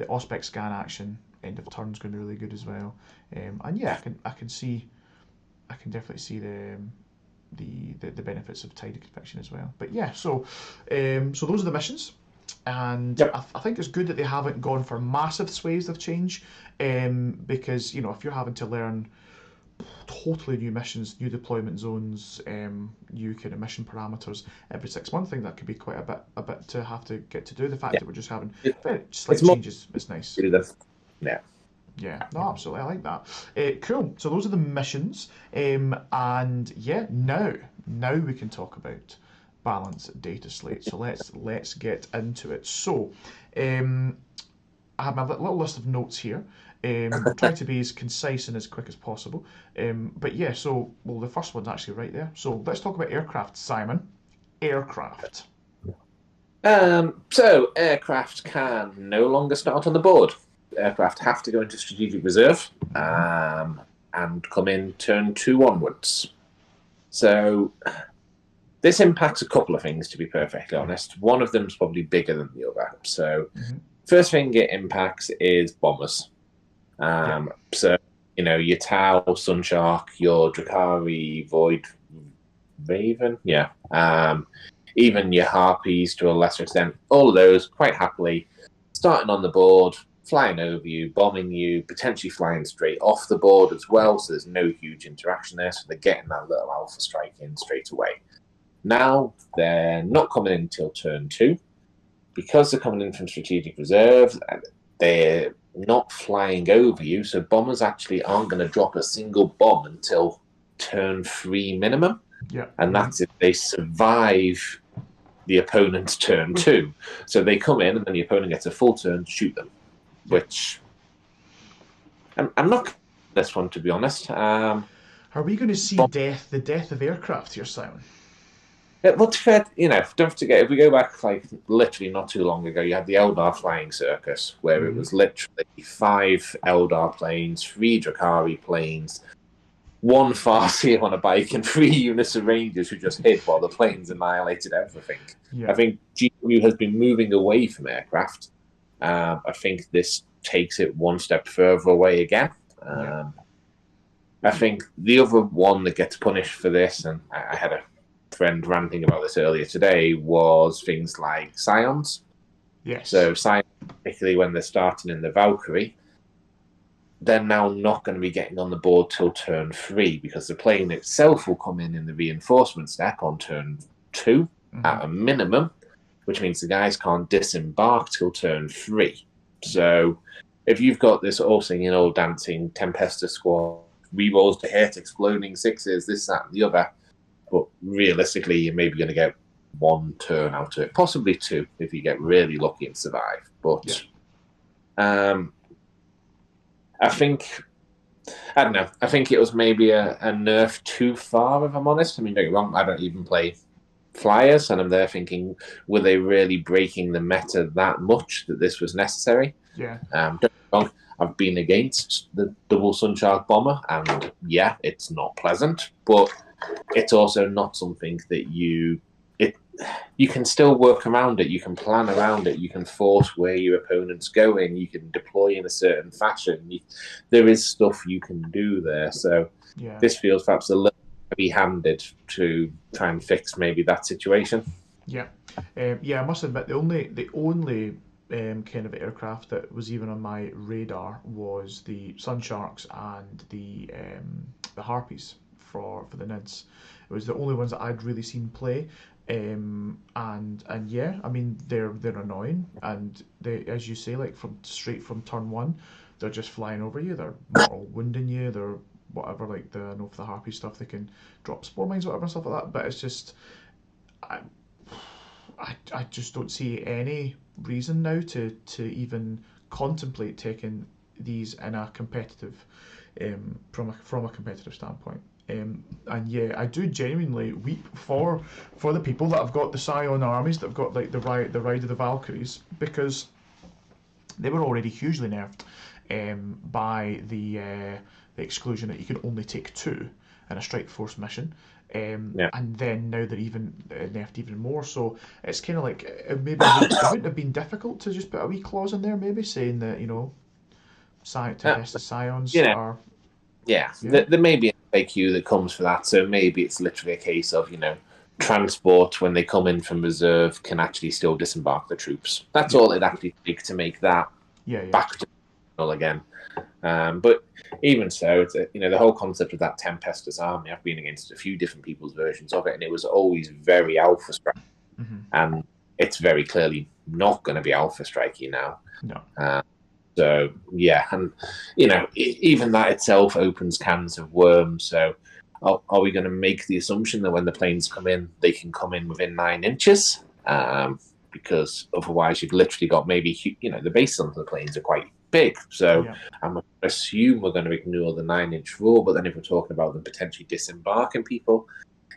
Auspex scan action end of turn is going to be really good as well. I can definitely see the benefits of Tide of Conviction as well. But so those are the missions, and I think it's good that they haven't gone for massive swathes of change, because if you're having to learn totally new missions, new deployment zones, new kind of mission parameters every 6 months, I think that could be quite a bit to have to get to do. The fact that we're just having very slight changes is nice. Yeah, no, absolutely, I like that. Cool. So those are the missions, and now we can talk about balanced data slate. So let's get into it. So, I have my little list of notes here. Try to be as concise and as quick as possible. The first one's actually right there. So let's talk about aircraft, Simon. Aircraft. So aircraft can no longer start on the board. Aircraft have to go into strategic reserve and come in turn 2 onwards. So this impacts a couple of things, to be perfectly honest. One of them is probably bigger than the other. So first thing it impacts is bombers. So your Tau, Sunshark, your Drakari, Void Raven, even your Harpies to a lesser extent, all of those quite happily starting on the board, flying over you, bombing you, potentially flying straight off the board as well, so there's no huge interaction there, so they're getting that little alpha strike in straight away. Now, they're not coming in until turn 2. because they're coming in from strategic reserve, they're not flying over you, so bombers actually aren't going to drop a single bomb until turn 3 minimum. Yeah. And that's if they survive the opponent's turn 2. So they come in, and then the opponent gets a full turn to shoot them, which I'm not this one, to be honest. Are we going to see the death of aircraft here, Simon? Well, to fair, don't forget, if we go back like literally not too long ago, you had the Eldar flying circus, where it was literally 5 Eldar planes, 3 Drakari planes, 1 Farseer on a bike, and 3 units of Rangers who just hid while the planes annihilated everything. Yeah. I think GW has been moving away from aircraft. I think this takes it one step further away again. I think the other one that gets punished for this, and I had a friend ranting about this earlier today, was things like Scions. Yes. So Scions, particularly when they're starting in the Valkyrie, they're now not going to be getting on the board till turn 3, because the plane itself will come in the reinforcement step on turn 2 at a minimum, which means the guys can't disembark till turn 3. So if you've got this all singing, all dancing Tempesta squad, rerolls to hit, exploding 6s, this, that, and the other, but realistically, you're maybe going to get 1 turn out of it, possibly 2 if you get really lucky and survive. But I think, I don't know, I think it was maybe a nerf too far, if I'm honest. I mean, don't get me wrong, I don't even play flyers, and I'm there thinking, were they really breaking the meta that much that this was necessary? Yeah. Don't get me wrong, I've been against the double Sunshark bomber, and yeah, it's not pleasant, but it's also not something that you can still work around it. You can plan around it. You can force where your opponent's going. You can deploy in a certain fashion. There is stuff you can do there. So this feels perhaps a little heavy-handed to try and fix maybe that situation. Yeah, I must admit the only kind of aircraft that was even on my radar was the Sunsharks and the Harpies for the Nids. It was the only ones that I'd really seen play. And yeah, I mean they're annoying, and they, as you say, like straight from turn 1, they're just flying over you. They're mortal wounding you. They're whatever. Like I know for the Harpy stuff, they can drop spore mines, whatever, and stuff like that. But it's just, I just don't see any reason now to even contemplate taking these in a competitive, from a competitive standpoint. And yeah, I do genuinely weep for the people that have got the Scion armies, that have got like the ride of the Valkyries, because they were already hugely nerfed by the exclusion that you can only take 2 in a strike force mission. And then now they're even nerfed even more. So it's kind of like it wouldn't have been difficult to just put a wee clause in there, maybe saying that Tempesta Scions are. Yeah, there may be a FAQ that comes for that, so maybe it's literally a case of, transport, when they come in from reserve, can actually still disembark the troops. That's all it actually takes to make that back to normal again. But even so, it's the whole concept of that Tempesta's army, I've been against a few different people's versions of it, and it was always very alpha strike. And it's very clearly not going to be alpha strikey now. No. So yeah, and even that itself opens cans of worms. So are we going to make the assumption that when the planes come in, they can come in within 9 inches? Because otherwise, you've literally got maybe the bases on the planes are quite big. So I'm going to assume we're going to ignore the 9-inch rule. But then if we're talking about them potentially disembarking people,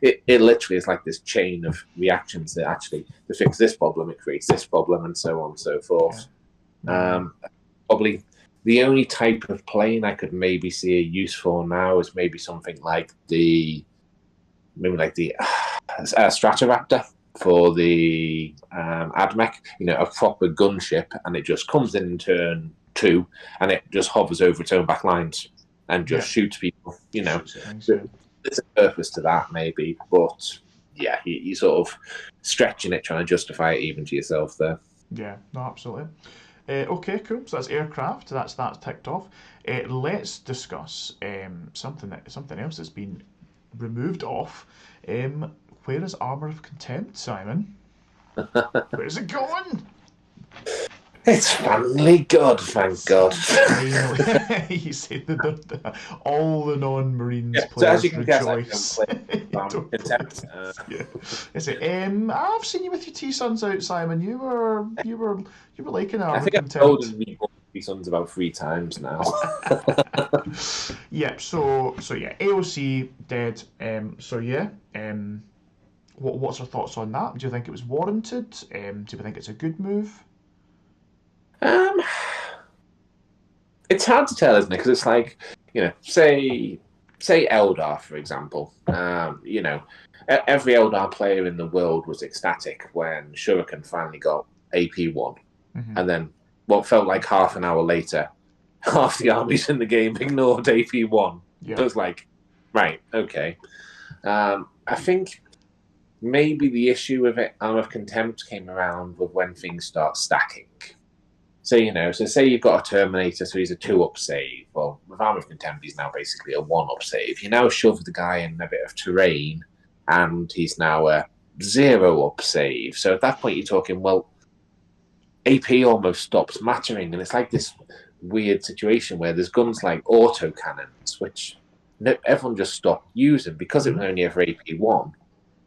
it literally is like this chain of reactions that actually, to fix this problem, it creates this problem, and so on and so forth. Probably the only type of plane I could maybe see a use for now is maybe something like the Stratoraptor for the AdMech, a proper gunship, and it just comes in turn 2 and it just hovers over its own back lines and just shoots people. There's a purpose to that maybe, but yeah, you're sort of stretching it, trying to justify it even to yourself there. Yeah, no, absolutely. Okay, cool. So that's aircraft. That's ticked off. Let's discuss something else that's been removed off. Where is Armour of Contempt, Simon? Where's it going? It's finally good, thank God. Finally, you said all the non-Marines Yeah, so as players you can guess, I don't rejoice. play You Arms don't of Contempt. play this. Yeah. Is it? I've seen you with your T Sons out, Simon. You were liking I Arm of think I've told Contempt. and rebought my sons about 3 times now. Yeah. So yeah, AOC dead. So yeah. What's your thoughts on that? Do you think it was warranted? Do you think it's a good move? um, it's hard to tell, isn't it? Because it's like, say Eldar, for example. Every Eldar player in the world was ecstatic when Shuriken finally got AP1, Mm-hmm. and then what felt like half an hour later, half the armies in the game ignored AP1. Yeah. It was like, right, okay. I think maybe the issue with it, Arm of Contempt, came around with when things start stacking. So, say you've got a Terminator, so he's a 2-up save. Well, with Arm of Contempt, he's now basically a 1-up save. You now shove the guy in a bit of terrain, and he's now a 0-up save. So at that point, you're talking, well, AP almost stops mattering, and it's like this weird situation where there's guns like autocannons, which everyone just stopped using because it was only ever AP1.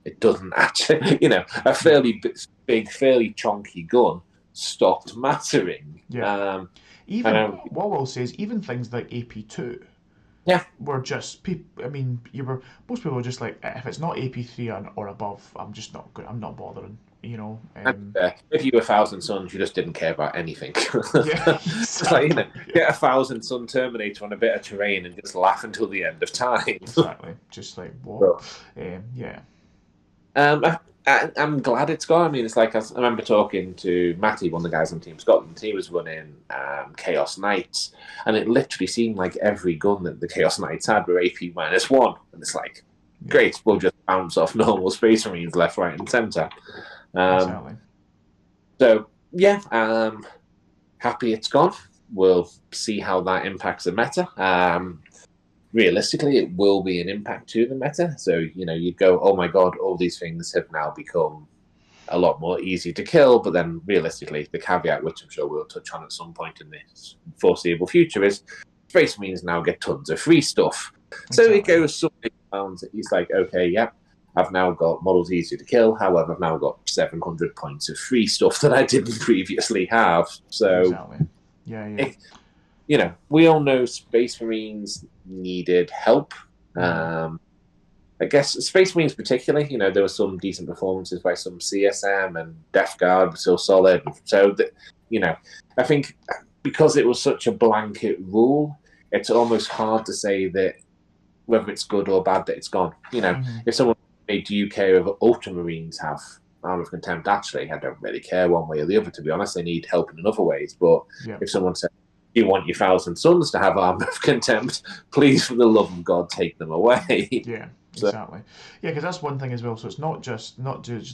It doesn't actually, a fairly big, fairly chunky gun stopped mattering. Yeah. What I will say is even things like AP2. Yeah. Were just people. I mean, most people were just like, if it's not AP3 or above, I'm just not good. I'm not bothering. If you were 1,000 Suns, you just didn't care about anything. Yeah, It's like, get a 1,000 Sun Terminator on a bit of terrain and just laugh until the end of time. Exactly. Just like what? Yeah. I'm glad it's gone. I mean, it's like I remember talking to Matty, one of the guys on Team Scotland. He was running Chaos Knights, and it literally seemed like every gun that the Chaos Knights had were AP-1, and it's like, great, we'll just bounce off normal Space Marines left, right, and centre. Exactly. So yeah, happy it's gone. We'll see how that impacts the meta. Realistically, it will be an impact to the meta. So, you'd go, oh my god, all these things have now become a lot more easy to kill. But then realistically, the caveat, which I'm sure we'll touch on at some point in this foreseeable future, is Space Marines now get tons of free stuff. Exactly. So it goes something around. He's like, okay, yeah, I've now got models easy to kill. However, I've now got 700 points of free stuff that I didn't previously have. So, exactly. Yeah. We all know Space Marines needed help. I guess Space Marines particularly, there were some decent performances by some CSM, and Death Guard was still solid. So, I think because it was such a blanket rule, it's almost hard to say that whether it's good or bad that it's gone. If someone made, do you care if Ultramarines have Arm of Contempt? Actually, I don't really care one way or the other, to be honest. They need help in other ways. But if someone said, you want your 1,000 Suns to have Arm of Contempt, please, for the love of God, take them away. Yeah, exactly. Yeah, because that's one thing as well. So it's not just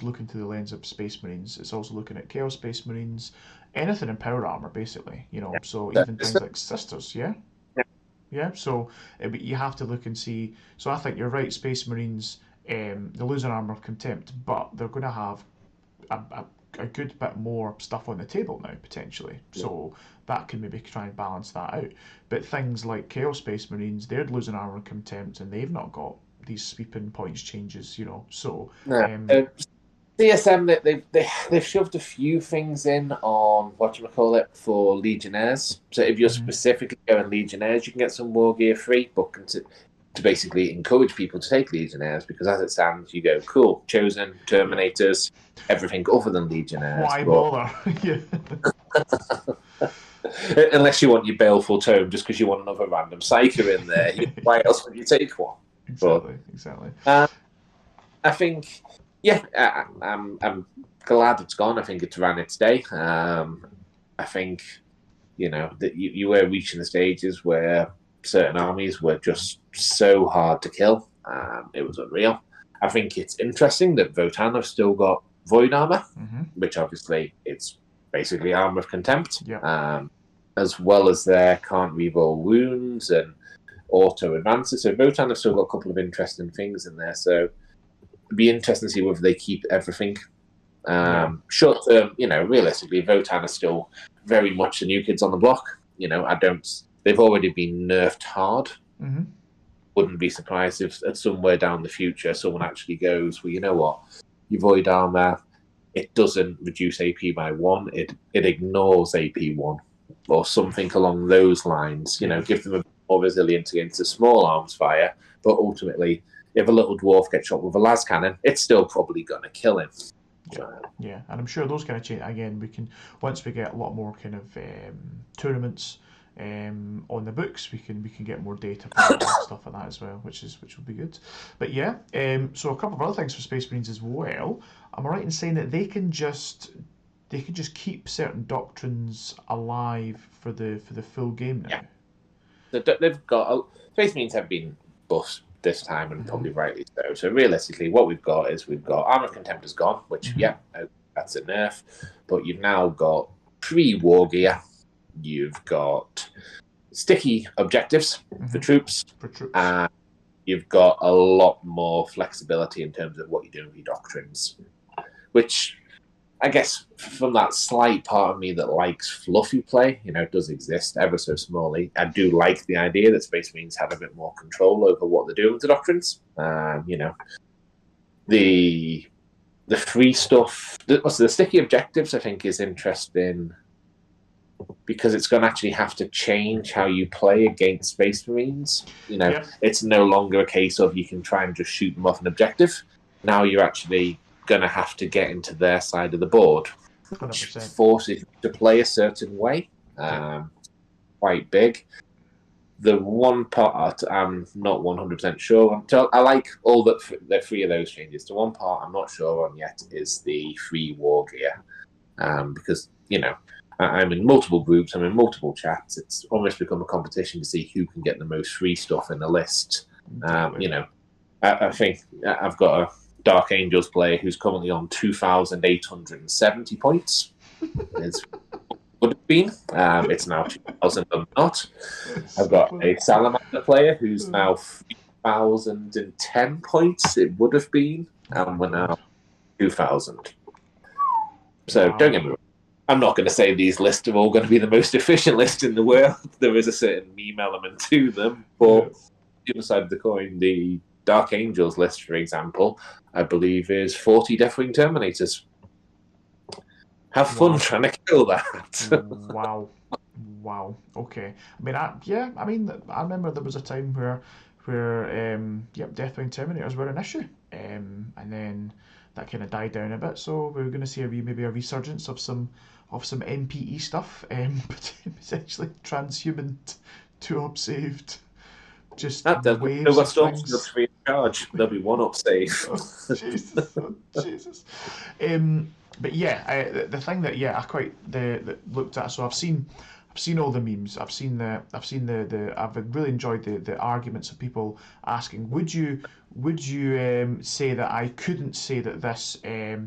looking through the lens of Space Marines. It's also looking at Chaos Space Marines, anything in power armor, basically. So even things like Sisters. Yeah. So you have to look and see. So I think you're right. Space Marines, they lose an Armor of Contempt, but they're going to have a good bit more stuff on the table now, potentially. So that can maybe try and balance that out. But things like Chaos Space Marines, they're losing Armor of Contempt, and they've not got these sweeping points changes, So CSM, they've shoved a few things in on for Legionnaires. So if you're specifically going Legionnaires, you can get some war gear free, but to basically encourage people to take Legionnaires, because as it stands, you go, cool, Chosen, Terminators, everything other than Legionnaires. Why bother? Yeah. Unless you want your Baleful Tome just because you want another random Psyker in there. Why else would you take one? Exactly. I think, I'm glad it's gone. I think it's ran its day. I think, that you were reaching the stages where certain armies were just so hard to kill. It was unreal. I think it's interesting that Votann have still got Void Armor, which obviously it's basically Armor of Contempt, as well as their can't reroll wounds and auto advances. So Votann have still got a couple of interesting things in there. So it'd be interesting to see whether they keep everything Short term, realistically, Votan are still very much the new kids on the block. They've already been nerfed hard. Mm-hmm. Wouldn't be surprised if at somewhere down the future someone actually goes, well, you know what, your Void Armor, it doesn't reduce AP by 1, it ignores AP 1, or something along those lines. Give them a bit more resilience against the small arms fire, but ultimately, if a little dwarf gets shot with a las cannon, it's still probably going to kill him. Yeah, and I'm sure those kind of change again. We can, once we get a lot more kind of tournaments on the books, we can get more data and stuff like that as well, which will be good. But yeah, so a couple of other things for Space Marines as well. Am I right in saying that they can just keep certain doctrines alive for the full game now? Yeah. They've got Space Marines have been buffed this time, and probably rightly so. So realistically, what we've got Armor of Contempt is gone, which that's a nerf, but you've now got pre-war gear. You've got sticky objectives for troops. And you've got a lot more flexibility in terms of what you're doing with your doctrines, which I guess from that slight part of me that likes fluffy play, it does exist ever so smallly. I do like the idea that Space Marines have a bit more control over what they're doing with the doctrines. The free stuff, the sticky objectives, I think is interesting because it's going to actually have to change how you play against Space Marines. It's no longer a case of you can try and just shoot them off an objective. Now you're actually going to have to get into their side of the board, which 100%. Forces you to play a certain way. Quite big. The one part I'm not 100% sure on. So I like all the 3 of those changes. The one part I'm not sure on yet is the free war gear, because I'm in multiple groups, I'm in multiple chats. It's almost become a competition to see who can get the most free stuff in the list. I think I've got a Dark Angels player who's currently on 2,870 points. It would have been. It's now 2,000 and not. I've got a Salamander player who's now 3,010 points. It would have been. And we're now 2,000. So don't get me wrong. I'm not going to say these lists are all going to be the most efficient list in the world. There is a certain meme element to them. But the other side of the coin, the Dark Angels list, for example, I believe is 40 Deathwing Terminators. Have fun trying to kill that. Wow. Okay. I remember there was a time where Deathwing Terminators were an issue, and then that kind of died down a bit. So we were going to see maybe a resurgence of some MPE stuff, but essentially transhuman 2-up saved. Just waves of things. Free of charge. There'll be 1-up save. Jesus. But yeah, the thing that I quite looked at. So I've seen all the memes. I've really enjoyed the arguments of people asking, would you say that I couldn't say that this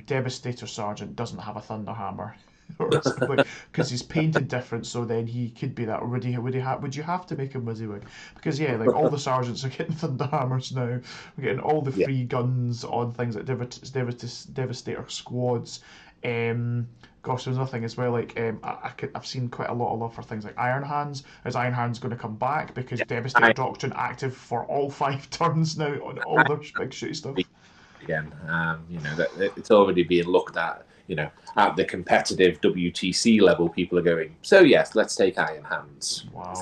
Devastator Sergeant doesn't have a Thunder Hammer? Because he's painted different, so then he could be that. Or would you have to make him WYSIWYG? Because all the sergeants are getting Thunder Hammers now. We're getting all the free guns on things like Devastator squads. Gosh, there's nothing as well. I've seen quite a lot of love for things like Iron Hands. Is Iron Hands going to come back because Devastator Doctrine active for all 5 turns now on all their big shooty stuff? Again, that it's already being looked at. At the competitive WTC level, people are going, so yes, let's take Iron Hands. Wow.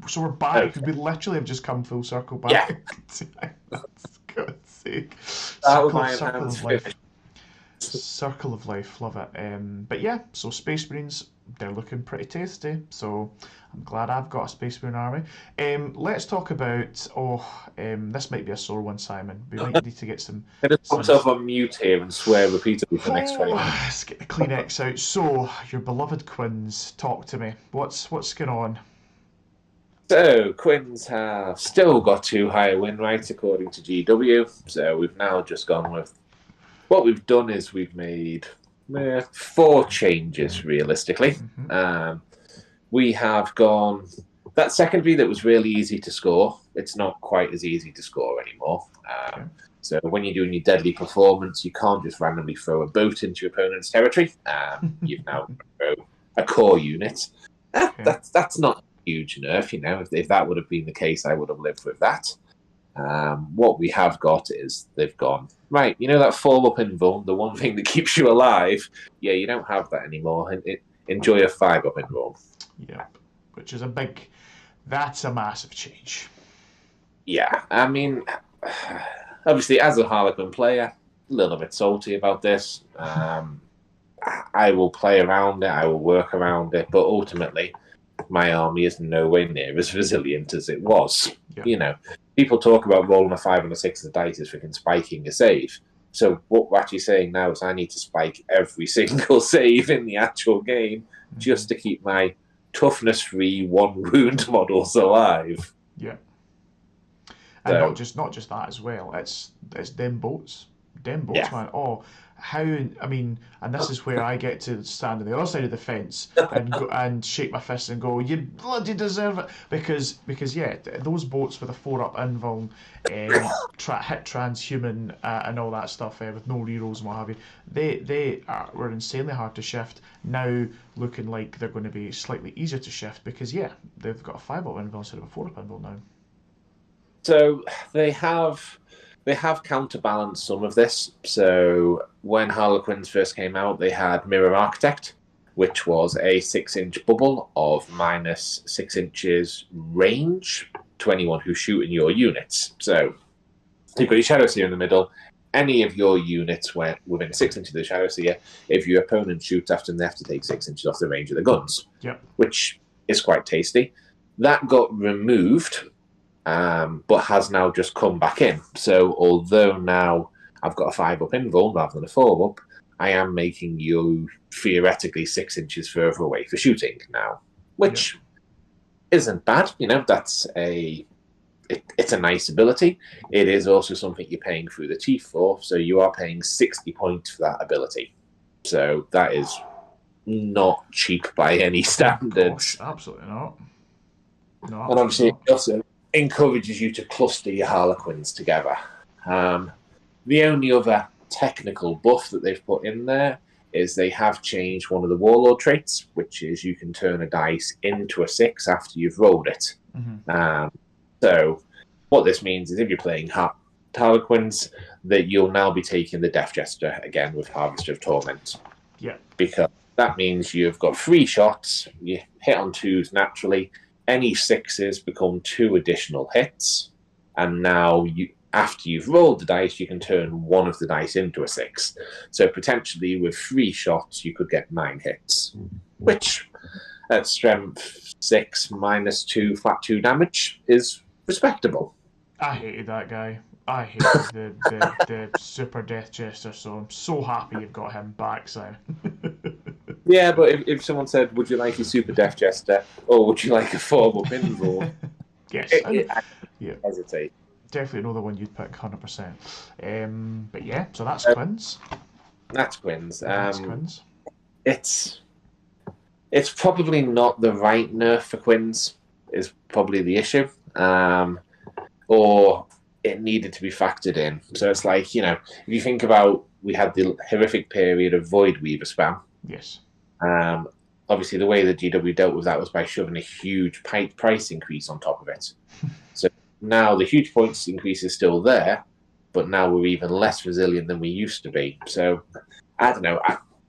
So we're back. Okay. We literally have just come full circle back. Yeah. God's sake. Circle of life, love it. But yeah, so Space Marines, they're looking pretty tasty. So I'm glad I've got a Space Marine army. Let's talk about. This might be a sore one, Simon. We might need to get some. Can I put myself on mute here and swear repeatedly for the next 20 minutes? Let's get the Kleenex out. So your beloved Quins, talk to me. What's going on? So Quins have still got too high a win rate according to GW. So we've now just gone with. What we've done is we've made 4 changes realistically. We have gone that secondary that was really easy to score. It's not quite as easy to score anymore. So when you're doing your deadly performance, you can't just randomly throw a boat into your opponent's territory. You've now throw a core unit. That's not a huge nerf, you know. If that would have been the case, I would have lived with that. What we have got is they've gone, right, you know that 4-up invuln, the one thing that keeps you alive? Yeah, you don't have that anymore. Enjoy a 5-up invuln. Yep, which is that's a massive change. Yeah, I mean, obviously, as a Harlequin player, a little bit salty about this. I will play around it, I will work around it, but ultimately, my army is nowhere near as resilient as it was. Yep. You know, people talk about rolling a 5 and a 6 of the dice as freaking spiking a save. So what we're actually saying now is I need to spike every single save in the actual game just to keep my toughness-free 1 wound models alive. Yeah. And not just that as well. It's them boats. Them boats, yeah. Man. Oh, how, I mean, and this is where I get to stand on the other side of the fence and shake my fist and go, you bloody deserve it. Because yeah, those boats with a 4-up invuln, hit transhuman and all that stuff with no rerolls and what have you, they were insanely hard to shift. Now looking like they're going to be slightly easier to shift because, yeah, they've got a 5-up invuln instead of a 4-up invuln now. So they have counterbalanced some of this. So when Harlequins first came out, they had Mirror Architect, which was a 6-inch bubble of minus 6 inches range to anyone who's shooting your units. So you've got your Shadow Seer in the middle. Any of your units went within 6 inches of the Shadow Seer. If your opponent shoots after them, they have to take 6 inches off the range of the guns, which is quite tasty. That got removed. But has now just come back in. So although now I've got a 5-up invuln rather than a 4-up, I am making you theoretically 6 inches further away for shooting now, which isn't bad. You know, it's a nice ability. It is also something you're paying through the teeth for. So you are paying 60 points for that ability. So that is not cheap by any standards. Gosh, absolutely not. No, and obviously it also encourages you to cluster your Harlequins together. The only other technical buff that they've put in there is they have changed one of the Warlord traits, which is you can turn a dice into a 6 after you've rolled it. So what this means is if you're playing Harlequins, that you'll now be taking the Death Jester again with Harvester of Torment. Yeah. Because that means you've got 3 shots, you hit on 2s naturally, any 6s become 2 additional hits, and now after you've rolled the dice, you can turn one of the dice into a 6. So potentially with 3 shots, you could get 9 hits, which at strength 6 minus 2 flat 2 damage is respectable. I hated that guy. I hated the Super Death Jester, so I'm so happy you've got him back, Simon. Yeah, but if someone said, would you like a Super Death Jester, or would you like a 4-up invuln? Yes. I hesitate. Definitely another one you'd pick, 100%. But yeah, so that's Quins. That's Quins. It's probably not the right nerf for Quins, is probably the issue. Or it needed to be factored in. So it's like, you know, if you think about, we had the horrific period of Void Weaver spam. Yes. Obviously, the way that GW dealt with that was by shoving a huge price increase on top of it. So now the huge points increase is still there, but now we're even less resilient than we used to be. So I don't know.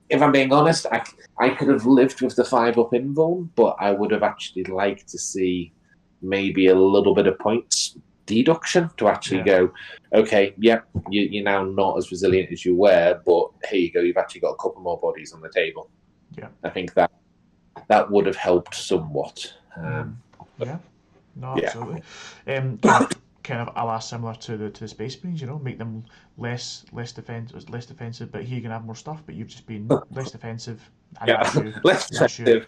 If I'm being honest, I could have lived with the 5-up invuln, but I would have actually liked to see maybe a little bit of points deduction to actually go, okay, you're now not as resilient as you were, but here you go, you've actually got a couple more bodies on the table. Yeah, I think that would have helped somewhat. Absolutely. Kind of a la similar to the Space Marines, you know, make them less defensive, but here you can have more stuff, but you've just been less defensive. Less defensive.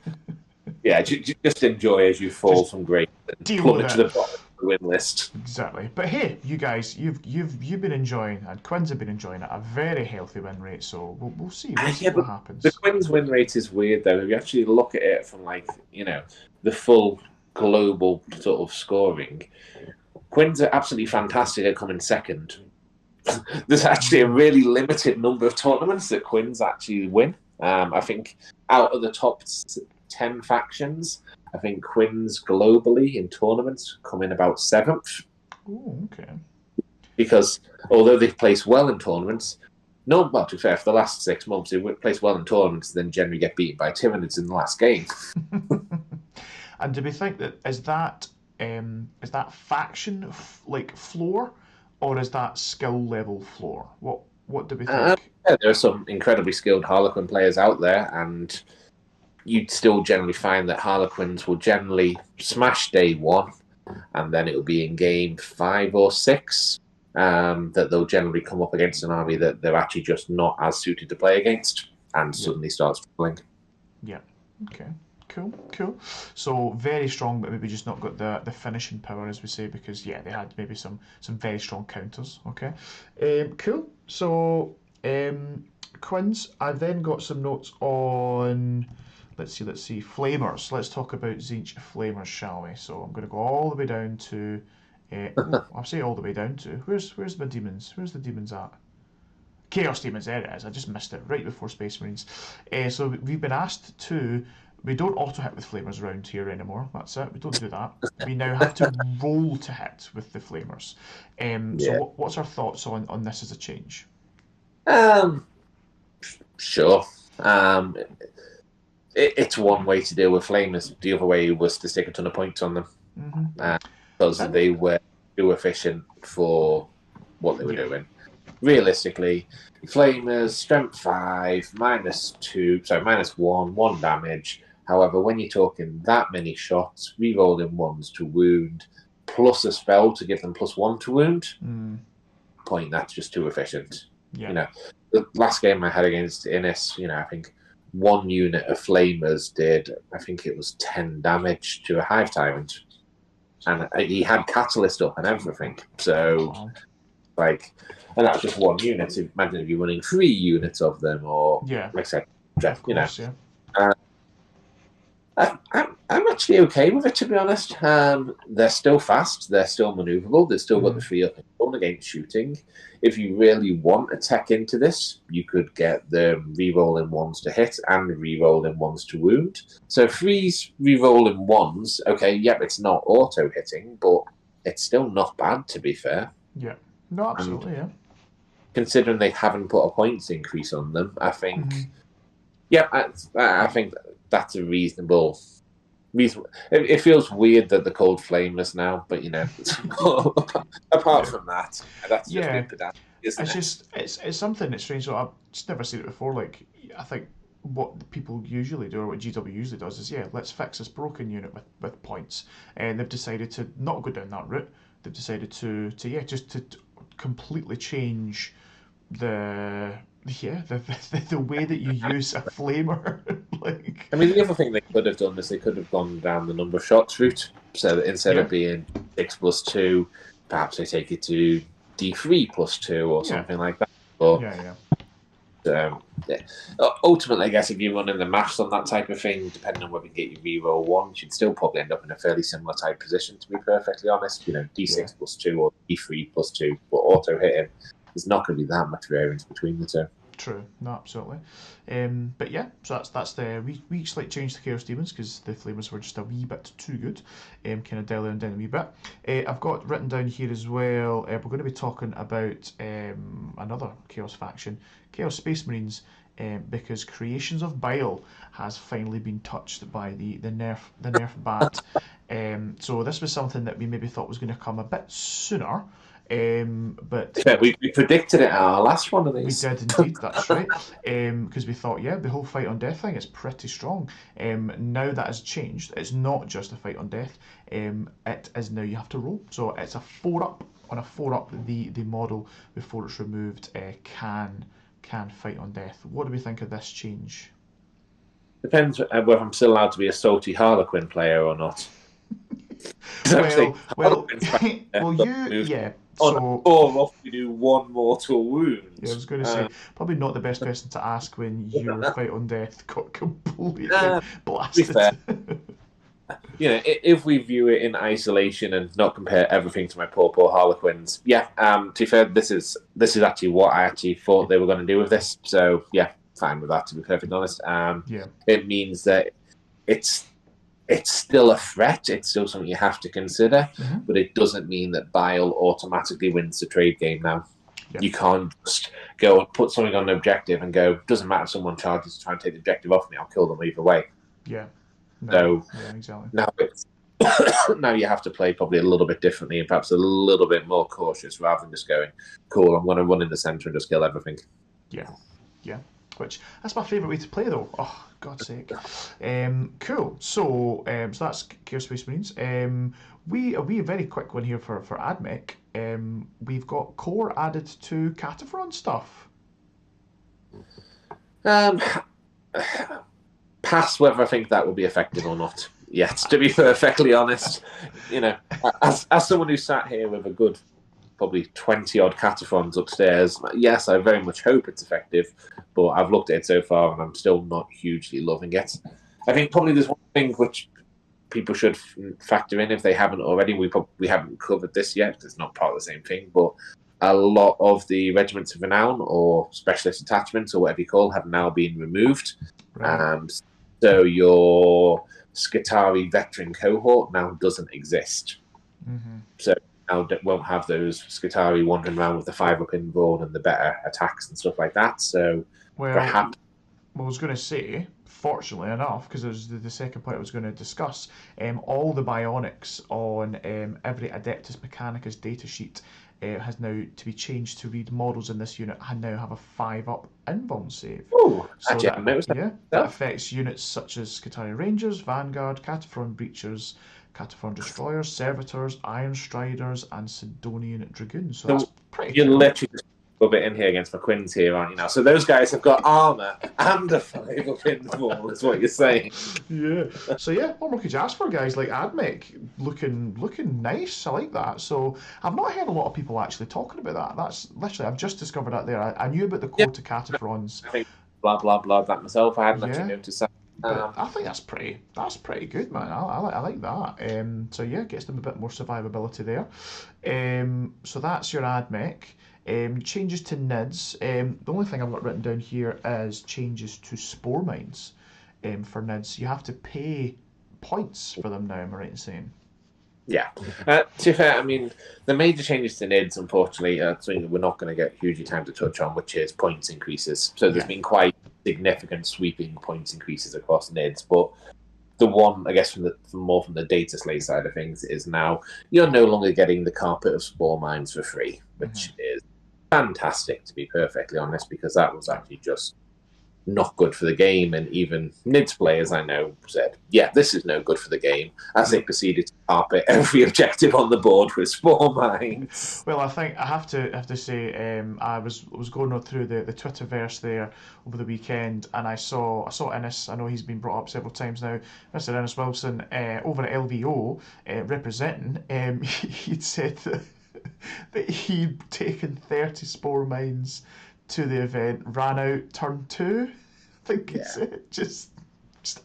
Yeah, just enjoy as you fall from grace and plummet to the bottom of the win list. Exactly. But hey, you guys, you've been enjoying, and Quins have been enjoying it, a very healthy win rate. So we'll see. We'll see what happens. The Quins win rate is weird though. If you actually look at it from the full global sort of scoring, Quins are absolutely fantastic at coming second. there's actually a really limited number of tournaments that Quins actually win. I think out of the top 10 factions, I think Quins globally in tournaments come in about 7th. Oh, okay. Because although they've placed well in tournaments, no, well, to be fair, for the last 6 months, they placed well in tournaments, then generally get beaten by Tyranids in the last game. And do we think that is that faction like floor, or is that skill level floor? What do we think? Yeah, there are some incredibly skilled Harlequin players out there, and you'd still generally find that Harlequins will generally smash day 1, and then it will be in game 5 or 6 that they'll generally come up against an army that they're actually just not as suited to play against, and suddenly start struggling. Yeah. Okay. Cool. So very strong, but maybe just not got the finishing power, as we say, because they had maybe some very strong counters. Okay. Cool. So Quins, I've then got some notes on. Let's see. Flamers. Let's talk about Tzeentch Flamers, shall we? So I'm going to go all the way down to. I'll say all the way down to. Where's my demons? Where's the demons at? Chaos Demons. There it is. I just missed it right before Space Marines. So we've been asked to. We don't auto-hit with Flamers around here anymore. That's it. We don't do that. We now have to roll to hit with the Flamers. So what's our thoughts on this as a change? Sure. It's one way to deal with Flamers. The other way was to stick a ton of points on them. Because they were too efficient for what they were doing. Realistically, Flamers, strength 5, -1, 1 damage. However, when you're talking that many shots, rerolling 1s to wound, plus a spell to give them +1 to wound, that's just too efficient. Yeah. The last game I had against Innis, I think 1 unit of Flamers did, I think it was 10 damage to a Hive Tyrant. And he had Catalyst up and everything. So, and that's just 1 unit. So imagine if you're running 3 units of them, or like I said, I'm actually okay with it, to be honest. They're still fast, they're still maneuverable, they've still got the 3 up and 1 against shooting. If you really want a tech into this, you could get the re-rolling 1s to hit and re-rolling 1s to wound. So 3's re-rolling 1s, it's not auto-hitting, but it's still not bad, to be fair. Yeah, no, absolutely, Considering they haven't put a points increase on them, I think, I think that's a reasonable. It feels weird that they're called Flamers now, but apart from that, that's just pedantic, isn't it? It's something that's strange. So I've just never seen it before. Like, I think what people usually do, or what GW usually does, is let's fix this broken unit with points, and they've decided to not go down that route. They've decided to completely change the way that you use a flamer. The other thing they could have done is they could have gone down the number of shots route. So that instead of being 6+2, perhaps they take it to D3+2 or something like that. But, ultimately, I guess if you're running the maths on that type of thing, depending on whether you get your reroll 1, you'd still probably end up in a fairly similar type position, to be perfectly honest. D6+2 or D3+2, but auto hitting. There's not going to be that much variance between the two. True, no, absolutely. But so that's the wee slight change to Chaos Demons, because the Flamers were just a wee bit too good. Kind of dial them down a wee bit. I've got written down here as well, we're going to be talking about another Chaos faction, Chaos Space Marines, because Creations of Bile has finally been touched by the nerf bat. So this was something that we maybe thought was going to come a bit sooner. But we predicted it at our last one of these. We did indeed, that's right. Because we thought, the whole fight on death thing is pretty strong. Now that has changed. It's not just a fight on death. It is now you have to roll. So it's a 4-up. On a 4-up, the model before it's removed can fight on death. What do we think of this change? Depends whether I'm still allowed to be a salty Harlequin player or not. So, off we do 1 mortal wound. Yeah, I was going to say, probably not the best person to ask when your fight on death got completely blasted. if we view it in isolation and not compare everything to my poor Harlequins, yeah. To be fair, this is actually what I actually thought they were going to do with this. So yeah, fine with that. To be perfectly honest, it means that it's still a threat. It's still something you have to consider, but it doesn't mean that Bile automatically wins the trade game now. Yeah. You can't just go and put something on an objective and go, doesn't matter if someone charges to try and take the objective off me, I'll kill them either way. Yeah. No, exactly. Now you have to play probably a little bit differently and perhaps a little bit more cautious rather than just going, cool, I'm going to run in the centre and just kill everything. Yeah. Which, that's my favourite way to play, though. Oh, God's sake. Cool. So that's Chaos Space Marines. We very quick one here for AdMech. We've got core added to Cataphron stuff. Pass whether I think that will be effective or not. Yet, to be perfectly honest, as someone who sat here with a good probably 20 odd Cataphrons upstairs, yes, I very much hope it's effective, but I've looked at it so far and I'm still not hugely loving it. I think probably there's one thing which people should factor in if they haven't already. We haven't covered this yet because it's not part of the same thing, but a lot of the regiments of renown or specialist attachments or whatever you call have now been removed. Right. So your Skitarii veteran cohort now doesn't exist. So now won't have those Skitarii wandering around with the 5-up inboard and the better attacks and stuff like that. So perhaps... Well, I was going to say, fortunately enough, because it was the second point I was going to discuss, all the bionics on every Adeptus Mechanicus datasheet has now to be changed to read models in this unit now have a 5-up invuln save. Oh, so that affects units such as Skitarii Rangers, Vanguard, Cataphron Breachers, Cataphron Destroyers, Servitors, Iron Striders, and Sidonian Dragoons. So that's pretty cool. Literally just a bit in here against my Quins here, aren't you now? So those guys have got armour and a 5-up invuln, is what you're saying. Yeah. So yeah, what more could you ask for, guys? Like AdMech looking nice. I like that. So I've not heard a lot of people actually talking about that. That's literally, I've just discovered that there. I knew about the code to Cataphrons. I think blah blah blah that myself. I hadn't actually noticed that. But I think that's pretty good, man. I like that. So yeah, gets them a bit more survivability there. So that's your AdMech. Changes to NIDs. The only thing I've got written down here is changes to spore mines. For NIDs, you have to pay points for them now. Am I right in saying? Yeah. To be fair, I mean, the major changes to NIDs, unfortunately, something that we're not going to get hugely time to touch on, which is points increases. So there's been quite significant sweeping points increases across NIDs, but the one, I guess, from the data slate side of things is now you're no longer getting the carpet of spore mines for free, which is fantastic, to be perfectly honest, because that was actually just not good for the game, and even NIDS players I know said, yeah, this is no good for the game, as they proceeded to carpet every objective on the board with spore mines. Well, I think I have to say, I was going through the Twitterverse there over the weekend, and I saw Innes. I know he's been brought up several times now. Mr. Innes Wilson over at LVO representing. He'd said that he'd taken 30 spore mines to the event, ran out turn 2, I think he said, just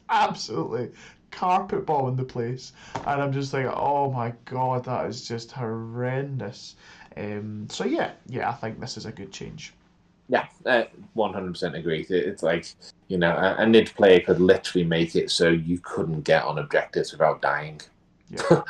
absolutely carpet bombing the place, and I'm just like, oh my god, that is just horrendous. So yeah, I think this is a good change. Yeah, 100% agree. It's like, a NID player could literally make it so you couldn't get on objectives without dying. Yeah.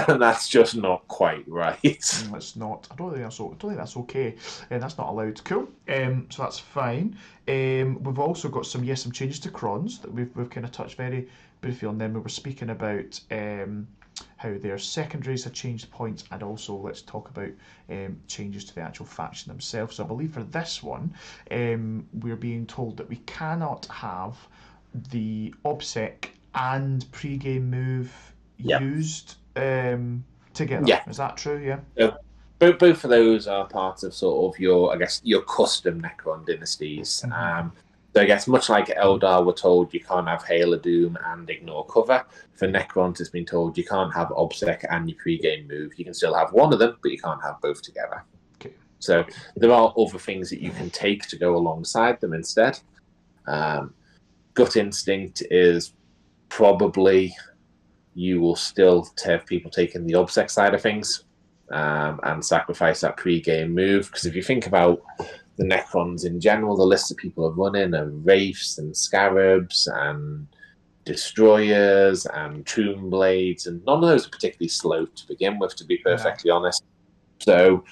And that's just not quite right. It's not. I don't think that's okay. That's not allowed. Cool. So that's fine. We've also got some changes to crons that we've kind of touched very briefly on them. We were speaking about how their secondaries have changed points, and also let's talk about changes to the actual faction themselves. So I believe for this one, we're being told that we cannot have the OBSEC and pre-game move used together. Yeah. Is that true? Yeah. Both of those are part of sort of your custom Necron dynasties. So I guess much like Eldar, we're told you can't have Hail of Doom and Ignore Cover. For Necrons, it's been told you can't have OBSEC and your pre-game move. You can still have one of them, but you can't have both together. Okay. So there are other things that you can take to go alongside them instead. Gut Instinct is probably you will still have people taking the obsec side of things and sacrifice that pre-game move. Because if you think about the Necrons in general, the list that people are running are Wraiths and Scarabs and Destroyers and Tomb Blades, and none of those are particularly slow to begin with, to be perfectly honest. So,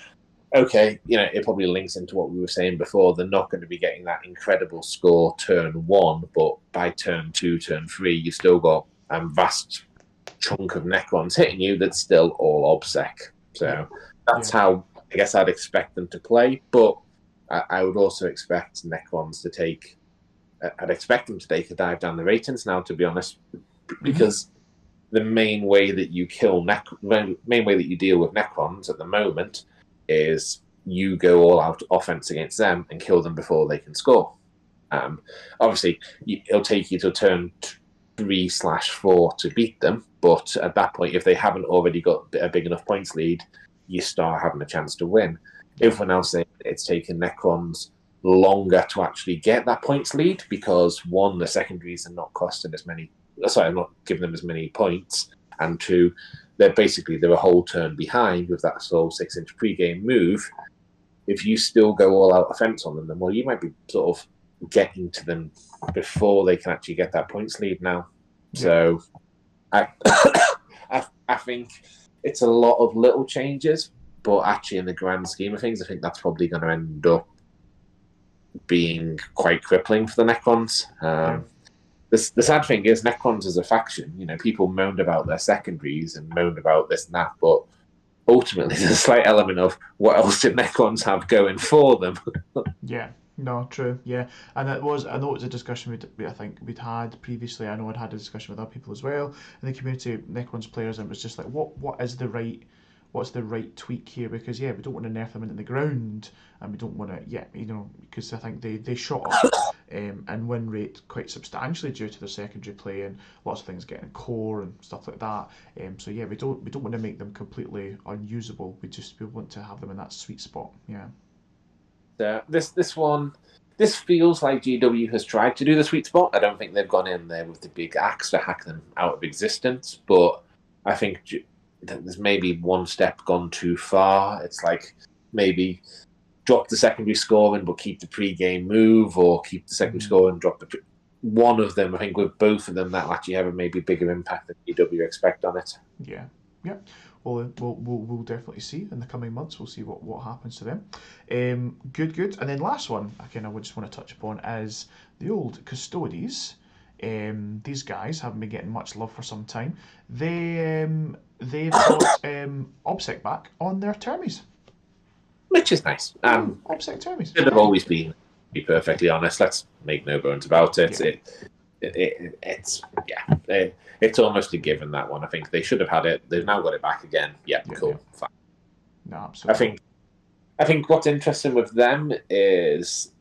okay, it probably links into what we were saying before. They're not going to be getting that incredible score turn 1, but by turn 2, turn 3, you've still got a vast chunk of Necrons hitting you that's still all OBSEC. So that's how I guess I'd expect them to play, but I would also expect Necrons to take... I'd expect them to take a dive down the ratings now, to be honest, because the main way that you kill main way that you deal with Necrons at the moment is you go all out offense against them and kill them before they can score. Obviously, it'll take you to turn 3/4 to beat them, but at that point, if they haven't already got a big enough points lead, you start having a chance to win. Everyone else saying it's taken Necrons longer to actually get that points lead because, one, the secondaries are not costing as many. Sorry, I'm not giving them as many points, and two, they're a whole turn behind with that sort of 6-inch pre-game move. If you still go all out offense on them, then you might be sort of getting to them before they can actually get that points lead now. Yeah. So I think it's a lot of little changes, but actually in the grand scheme of things, I think that's probably going to end up being quite crippling for the Necrons. The sad thing is Necrons as a faction, people moaned about their secondaries and moaned about this and that, but ultimately there's a slight element of what else did Necrons have going for them? Yeah. No, true. Yeah, and I know it was a discussion we'd had previously. I know I'd had a discussion with other people as well in the community, Necrons players, and it was just like, what's the right tweak here? Because we don't want to nerf them into the ground, and we don't want to, because I think they shot up and win rate quite substantially due to their secondary play and lots of things getting core and stuff like that. So we don't want to make them completely unusable. We want to have them in that sweet spot. Yeah. This feels like GW has tried to do the sweet spot. I don't think they've gone in there with the big axe to hack them out of existence, but I think there's maybe one step gone too far. It's like maybe drop the secondary scoring but keep the pre-game move, or keep the secondary score and drop one of them. I think with both of them, that'll actually have a maybe bigger impact than GW expect on it. Yeah. Well, we'll definitely see in the coming months. We'll see what happens to them. Good. And then last one, again, I just want to touch upon is the old Custodes. These guys haven't been getting much love for some time. They've got OBSEC back on their termies, which is nice. OBSEC termies Should have always been. To be perfectly honest, let's make no bones about it. Yeah. It's almost a given, that one. I think they should have had it. They've now got it back again. Cool. Fine. No, absolutely. I think what's interesting with them is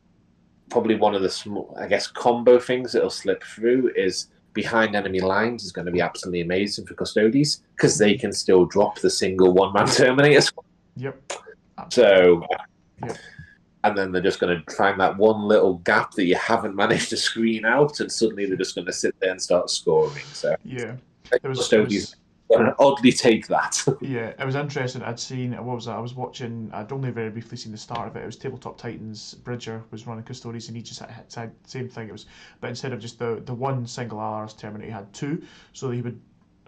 probably one of the small, I guess, combo things that'll slip through is behind enemy lines is going to be absolutely amazing for Custodes because they can still drop the single one-man Terminators. Yep. Absolutely. So, and then they're just going to find that one little gap that you haven't managed to screen out, and suddenly they're just going to sit there and start scoring. So Custodes going to oddly take that. Yeah, it was interesting. I'd seen, what was that? I was watching, I'd only very briefly seen the start of it. It was Tabletop Titans. Bridger was running Custodes, and he just had same thing. It was, but instead of just the one single Alaris Terminator, he had two. So he would,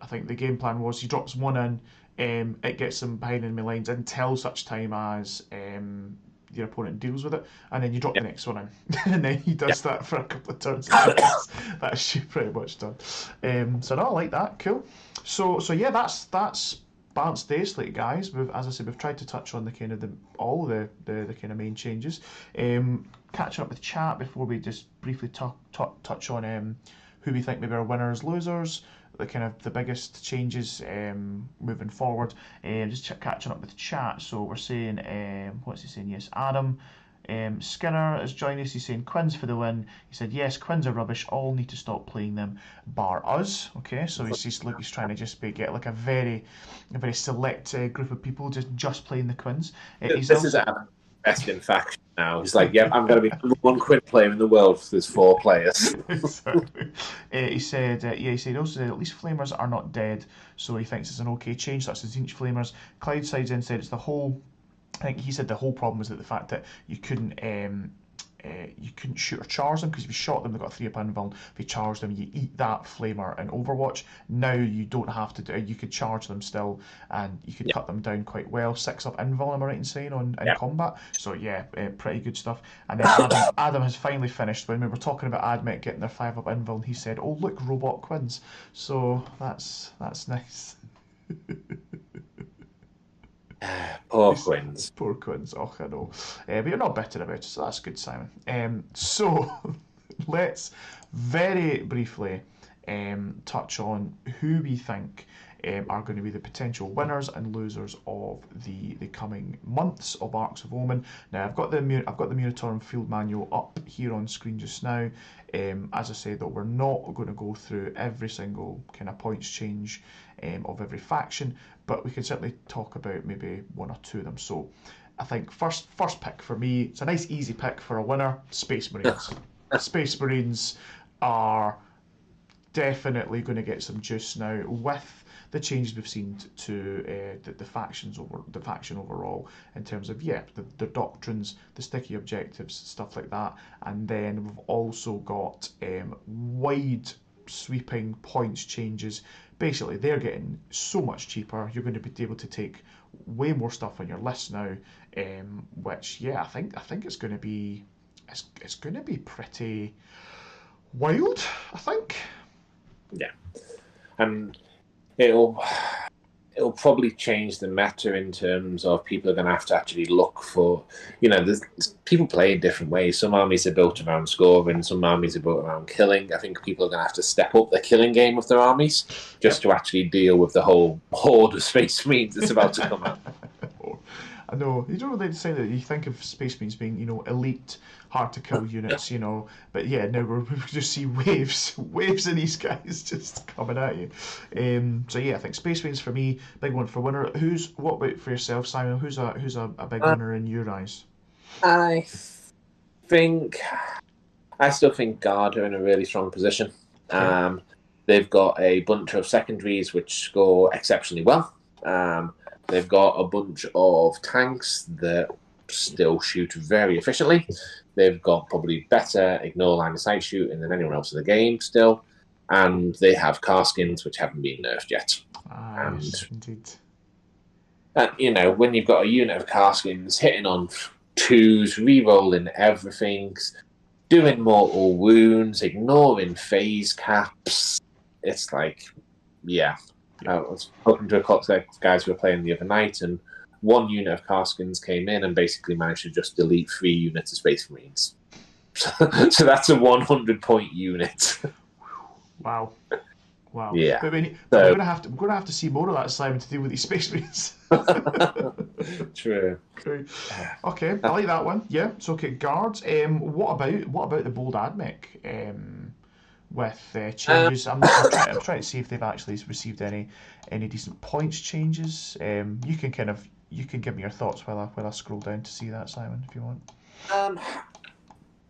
I think the game plan was he drops one in, it gets them behind enemy lines until such time as your opponent deals with it, and then you drop the next one in, and then he does that for a couple of turns. That's pretty much done. So no, I like that. Cool. So yeah, that's Balanced Dataslate, guys. As I said, we've tried to touch on the kind of all the kind of main changes. Catching up with chat before we just briefly touch on who we think maybe are winners, losers, the kind of the biggest changes moving forward. Just catching up with chat. So we're saying, what's he saying? Yes, Adam Skinner has joined us. He's saying Quins for the win. He said yes, Quins are rubbish. All need to stop playing them, bar us. Okay, so he's trying to just get like a very select group of people just playing the Quins. This is Adam. best in faction now. He's like, yep, I'm going to be the #1 quid player in the world if there's 4 players. Exactly. He said, he said also that at least flamers are not dead, so he thinks it's an okay change. That's the Zinch flamers. Clyde sides in said it's the whole. I think he said the whole problem was that the fact that you couldn't shoot or charge them, because if you shot them, they got a 3 up invuln. If you charge them, you eat that flamer in Overwatch. Now you don't have to do. You could charge them still, and you could cut them down quite well. 6 up invuln, am I right in saying, in combat? So yeah, pretty good stuff. And then Adam has finally finished. When we were talking about Admech getting their 5 up invuln, he said, "Oh look, robot Quins." So that's nice. Poor Quins. Poor Quins. Oh, I know. But you're not bitter about it, so that's good, Simon. So let's very briefly touch on who we think are going to be the potential winners and losers of the coming months of Arks of Omen. Now I've got the Munitorum field manual up here on screen just now. As I say, though, we're not going to go through every single kind of points change of every faction, but we can certainly talk about maybe 1 or 2 of them. So I think first pick for me, it's a nice easy pick for a winner, Space Marines. Space Marines are definitely going to get some juice now with the changes we've seen to the faction overall, in terms of the doctrines, the sticky objectives, stuff like that. And then we've also got wide sweeping points changes. Basically, they're getting so much cheaper. You're going to be able to take way more stuff on your list now, which I think it's going to be pretty wild, I think. Yeah, and it'll probably change the meta in terms of people are going to have to actually look for, there's people play in different ways. Some armies are built around scoring, some armies are built around killing. I think people are going to have to step up their killing game with their armies just to actually deal with the whole horde of Space Marines that's about to come out. I know, you don't really say that. You think of Space Marines being, elite, hard to kill units, but now we just see waves of these guys just coming at you. So I think Space Marines for me, big one for winner. What about for yourself, Simon? Who's a big winner in your eyes? I still think Guard are in a really strong position. Okay. They've got a bunch of secondaries which score exceptionally well. They've got a bunch of tanks that still shoot very efficiently. They've got probably better ignore line of sight shooting than anyone else in the game still. And they have car skins which haven't been nerfed yet. Yes, indeed. And, when you've got a unit of car skins hitting on 2s, re-rolling everything, doing mortal wounds, ignoring phase caps, it's like, I was talking to a couple of guys who were playing the other night, and one unit of Karskins came in and basically managed to just delete 3 units of Space Marines. So that's a 100-point unit. Wow. Yeah. But we're gonna have to see more of that, Simon, to deal with these Space Marines. True. Okay, I like that one. Yeah. So okay, guards. What about the bold Admech? With changes, I'm trying to see if they've actually received any decent points changes. You can give me your thoughts while I scroll down to see that, Simon, if you want.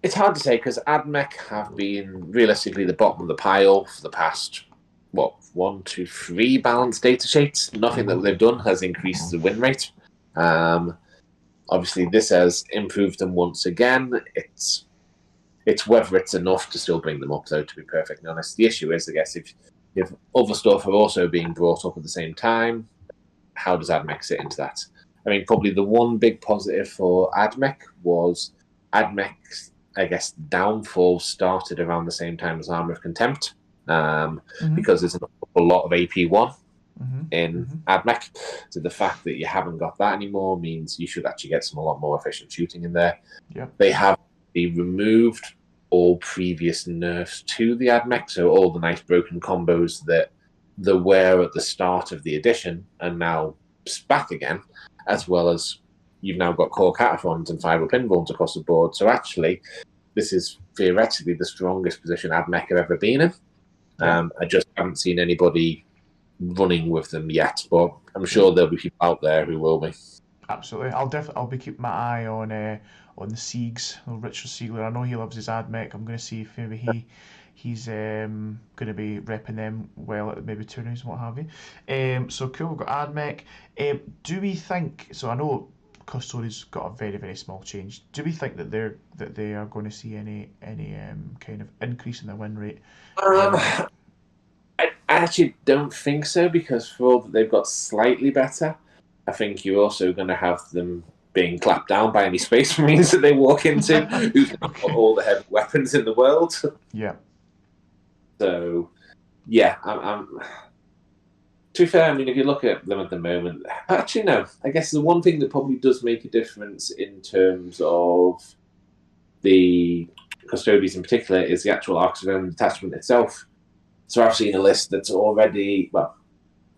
It's hard to say because Admech have been realistically the bottom of the pile for the past 1, 2, 3 balanced data sheets. Nothing that they've done has increased the win rate. Obviously, this has improved them once again. It's whether it's enough to still bring them up, though, to be perfectly honest. The issue is, I guess, if other stuff are also being brought up at the same time, how does Admech sit into that? I mean, probably the one big positive for Admech was Admech's, I guess, downfall started around the same time as Armor of Contempt, because there's a lot of AP1 in Admech. So the fact that you haven't got that anymore means you should actually get a lot more efficient shooting in there. Yeah. They have removed all previous nerfs to the Admech, so all the nice broken combos that there were at the start of the edition are now back again, as well as you've now got core cataphons and 5 pinballs across the board. So actually, this is theoretically the strongest position Admech have ever been in. I just haven't seen anybody running with them yet, but I'm sure there'll be people out there who will be. Absolutely. I'll be keeping my eye on the Siegs, Richard Siegler. I know he loves his AdMech. I'm going to see if maybe he's going to be repping them well at maybe tourneys and what have you. So cool. We've got AdMech. Do we think? So I know Custodian's got a very very small change. Do we think that they are going to see any kind of increase in their win rate? Um, I actually don't think so, because for all that they've got slightly better, I think you're also going to have them being clapped down by any Space Marines that they walk into, who've got Okay. all the heavy weapons in the world. Yeah. So, yeah, to be fair, I mean, if you look at them at the moment, actually, no. I guess the one thing that probably does make a difference in terms of the Custodians in particular is the actual Arks of Omen detachment itself. So I've seen a list that's already, well,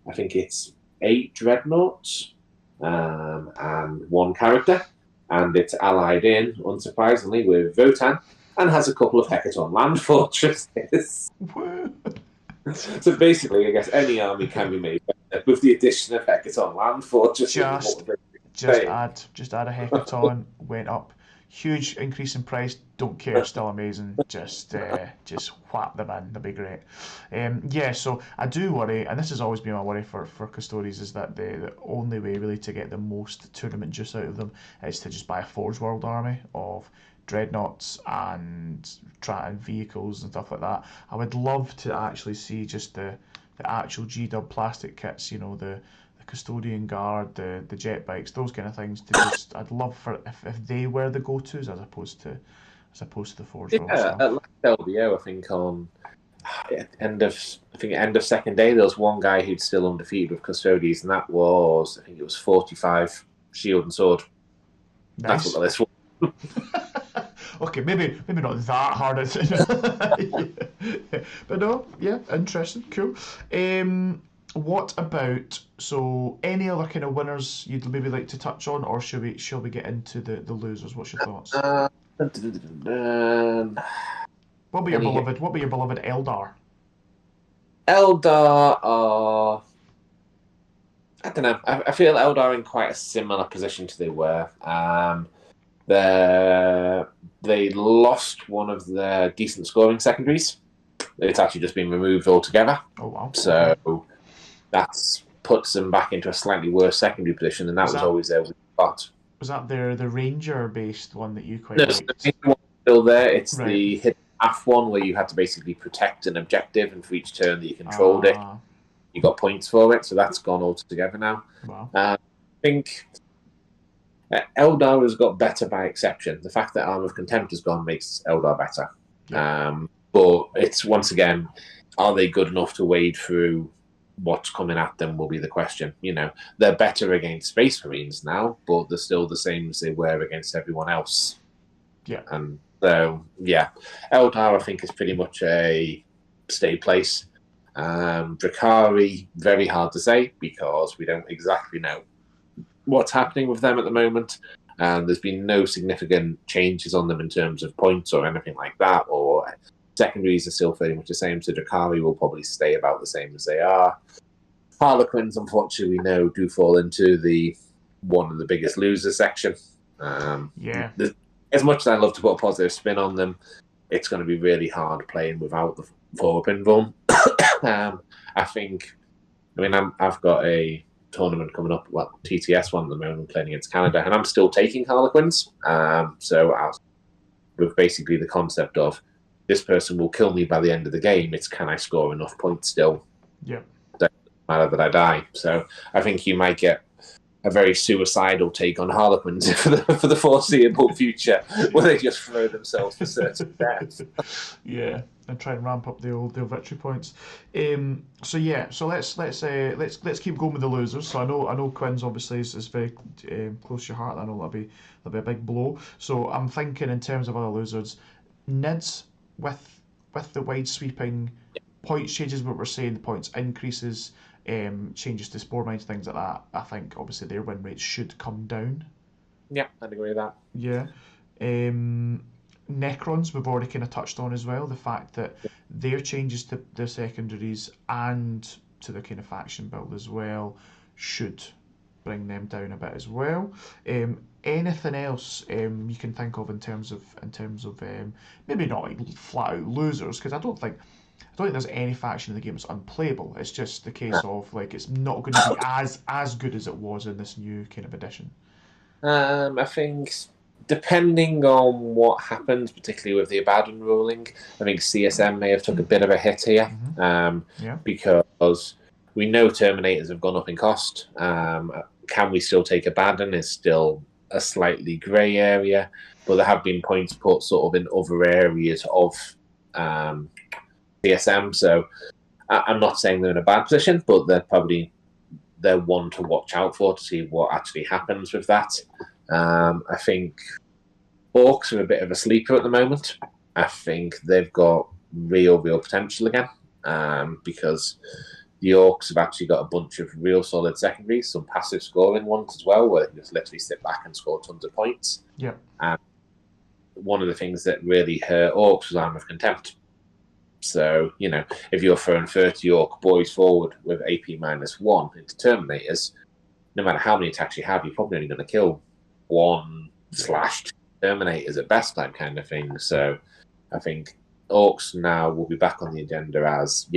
I think it's 8 dreadnoughts and 1 character, and it's allied in, unsurprisingly, with Votan, and has a couple of Hecaton land fortresses. Woo. So basically, I guess any army can be made better with the addition of Hecaton land fortresses. Just add a Hecaton, went up. Huge increase in price, don't care, still amazing. Just whap them in, they'll be great. Yeah, so I do worry, and this has always been my worry for Custodians, is that the only way really to get the most tournament juice out of them is to just buy a Forge World army of dreadnoughts and vehicles and stuff like that. I would love to actually see just the actual G-Dub plastic kits, the Custodian Guard, the jet bikes, those kind of things. I'd love for if they were the go-tos as opposed to the Forge World Yeah, stuff. at last LBO, I think on end of second day, there was one guy who'd still undefeated with Custodians, and that was, I think it was 45 shield and sword. That's Nice. what the list was. Okay, maybe not that hard, but no, yeah, interesting, cool. What about, so any other kind of winners you'd maybe like to touch on, or shall we get into the losers? What's your thoughts? What about your beloved Eldar? Eldar are, I don't know. I feel Eldar are in quite a similar position to they were. They lost one of their decent scoring secondaries. It's actually just been removed altogether. Oh wow! So that's puts them back into a slightly worse secondary position, and that was always their weak spot. Was that the Ranger based one that you quite No, liked? the Ranger one's still there. It's Right. the hidden half one where you had to basically protect an objective, and for each turn that you controlled it, you got points for it. So that's gone altogether now. Wow. I think Eldar has got better by exception. The fact that Arm of Contempt has gone makes Eldar better. Yeah. But it's, once again, are they good enough to wade through what's coming at them will be the question. They're better against Space Marines now, but they're still the same as they were against everyone else. Yeah. And so, yeah, Eldar I think is pretty much a stay place. Drakari, very hard to say because we don't exactly know what's happening with them at the moment. And there's been no significant changes on them in terms of points or anything like that, or secondaries are still very much the same, so Drakari will probably stay about the same as they are. Harlequins, unfortunately, we know, do fall into one of the biggest losers section. Yeah. As much as I love to put a positive spin on them, it's going to be really hard playing without the forward pinball. I've got a tournament coming up, TTS one at the moment, playing against Canada, and I'm still taking Harlequins. With basically the concept of this person will kill me by the end of the game. It's, can I score enough points still? Yeah. Doesn't matter that I die. So I think you might get a very suicidal take on Harlequins for the foreseeable future, where they just throw themselves to certain death. Yeah, and try and ramp up the old victory points. So let's keep going with the losers. So I know Quinn's obviously is very close to your heart. I know that'll be a big blow. So I'm thinking in terms of other losers, Nids with the wide sweeping points changes, what we're saying, the points increases, changes to spore mines, things like that. I think obviously their win rates should come down. Yeah, I'd agree with that. Yeah. Necrons we've already kind of touched on as well. The fact that their changes to their secondaries and to their kind of faction build as well should bring them down a bit as well. Anything else you can think of in terms of maybe not like flat out losers, because I don't think there's any faction in the game that's unplayable. It's just the case of like it's not going to be as good as it was in this new kind of edition. I think depending on what happens, particularly with the Abaddon ruling, I think CSM may have took a bit of a hit here, because we know Terminators have gone up in cost. Can we still take Abaddon is still a slightly grey area, but there have been points put sort of in other areas of CSM, so I'm not saying they're in a bad position, but they're one to watch out for to see what actually happens with that. I think Orcs are a bit of a sleeper at the moment. I think they've got real potential again, because the Orcs have actually got a bunch of real solid secondaries, some passive scoring ones as well, where they can just literally sit back and score tons of points. Yeah. One of the things that really hurt Orcs was Arm of Contempt. So, if you're throwing 30 Orc boys forward with AP -1 into Terminators, no matter how many attacks you have, you're probably only going to kill 1/2 Terminators at best, that kind of thing. So I think Orcs now will be back on the agenda as,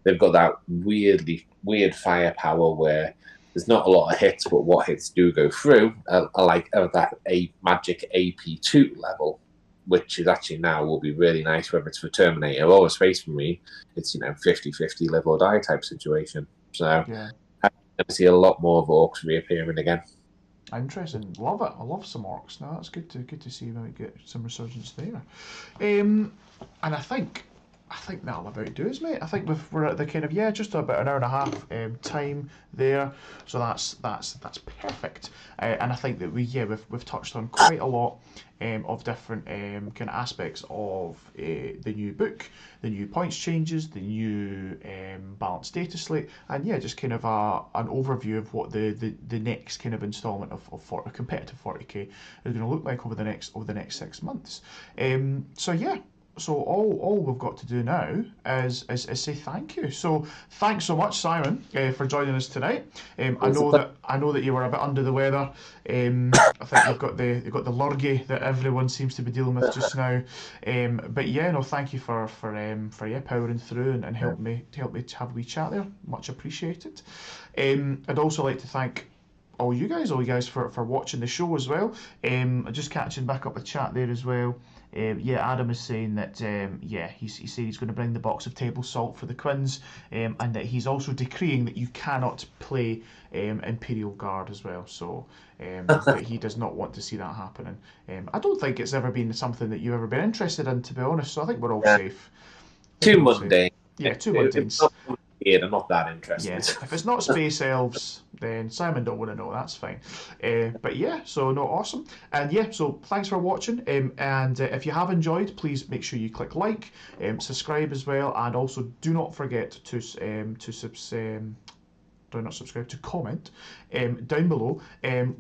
they've got that weird firepower where there's not a lot of hits, but what hits do go through are like that magic AP2 level, which is actually now will be really nice, whether it's for Terminator or a Space Marine. It's 50-50 live or die type situation. So I'm going to see a lot more of Orcs reappearing again. Interesting, love it. I love some Orcs. No, that's good to see when we get some resurgence there. And I think that'll about do us, mate. I think we're at the kind of just about an hour and a half time there, so that's perfect. And I think that we've touched on quite a lot of different kind of aspects of the new book, the new points changes, the new balanced data slate, and just kind of an overview of what the next kind of instalment of competitive 40k is going to look like over the next 6 months. So all we've got to do now is say thank you. So thanks so much, Simon, for joining us tonight. I know that you were a bit under the weather. I think you've got the lurgy that everyone seems to be dealing with just now. But thank you for powering through and helping me have a wee chat there. Much appreciated. I'd also like to thank all you guys for watching the show as well. Just catching back up the chat there as well. Adam is saying that he said he's going to bring the box of table salt for the Quins, and that he's also decreeing that you cannot play Imperial Guard as well. So that he does not want to see that happening. I don't think it's ever been something that you've ever been interested in, to be honest. So I think we're all safe. Too mundane. Too mundane. I'm not that interested. If it's not space elves, then Simon don't want to know. That's fine. Awesome. And so thanks for watching. And if you have enjoyed, please make sure you click like, subscribe as well, and also do not forget to comment down below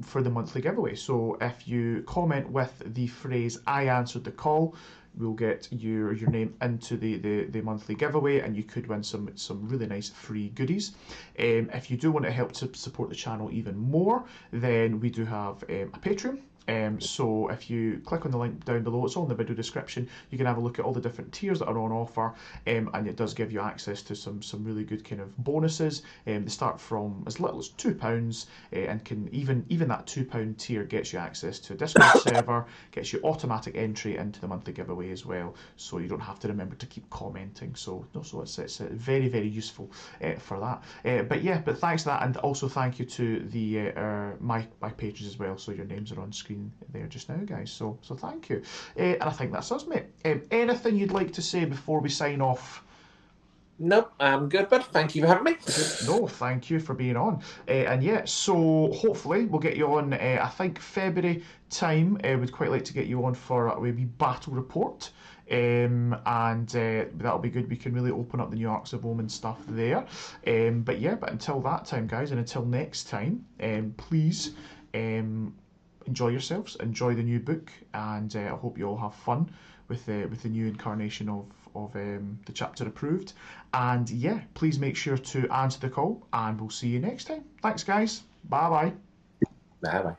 for the monthly giveaway. So if you comment with the phrase "I answered the call," we'll get your name into the monthly giveaway, and you could win some really nice free goodies. If you do want to help to support the channel even more, then we do have a Patreon. So if you click on the link down below, it's all in the video description, you can have a look at all the different tiers that are on offer, and it does give you access to some really good kind of bonuses. They start from as little as £2, and can even that £2 tier gets you access to a Discord server, gets you automatic entry into the monthly giveaway as well, so you don't have to remember to keep commenting. So it's very, very useful for that. But thanks for that, and also thank you to the my pages as well. So your names are on screen there just now, guys. So thank you. And I think that's us, mate. Anything you'd like to say before we sign off? Nope, I'm good, but thank you for having me. No, thank you for being on. So hopefully we'll get you on, I think February time. We'd quite like to get you on for a wee battle report. And that'll be good. We can really open up the new Arks of Omen stuff there. But until that time, guys, and until next time, please enjoy yourselves, enjoy the new book, and I hope you all have fun with the new incarnation of the chapter approved. And please make sure to answer the call, and we'll see you next time. Thanks, guys. Bye bye. Bye bye.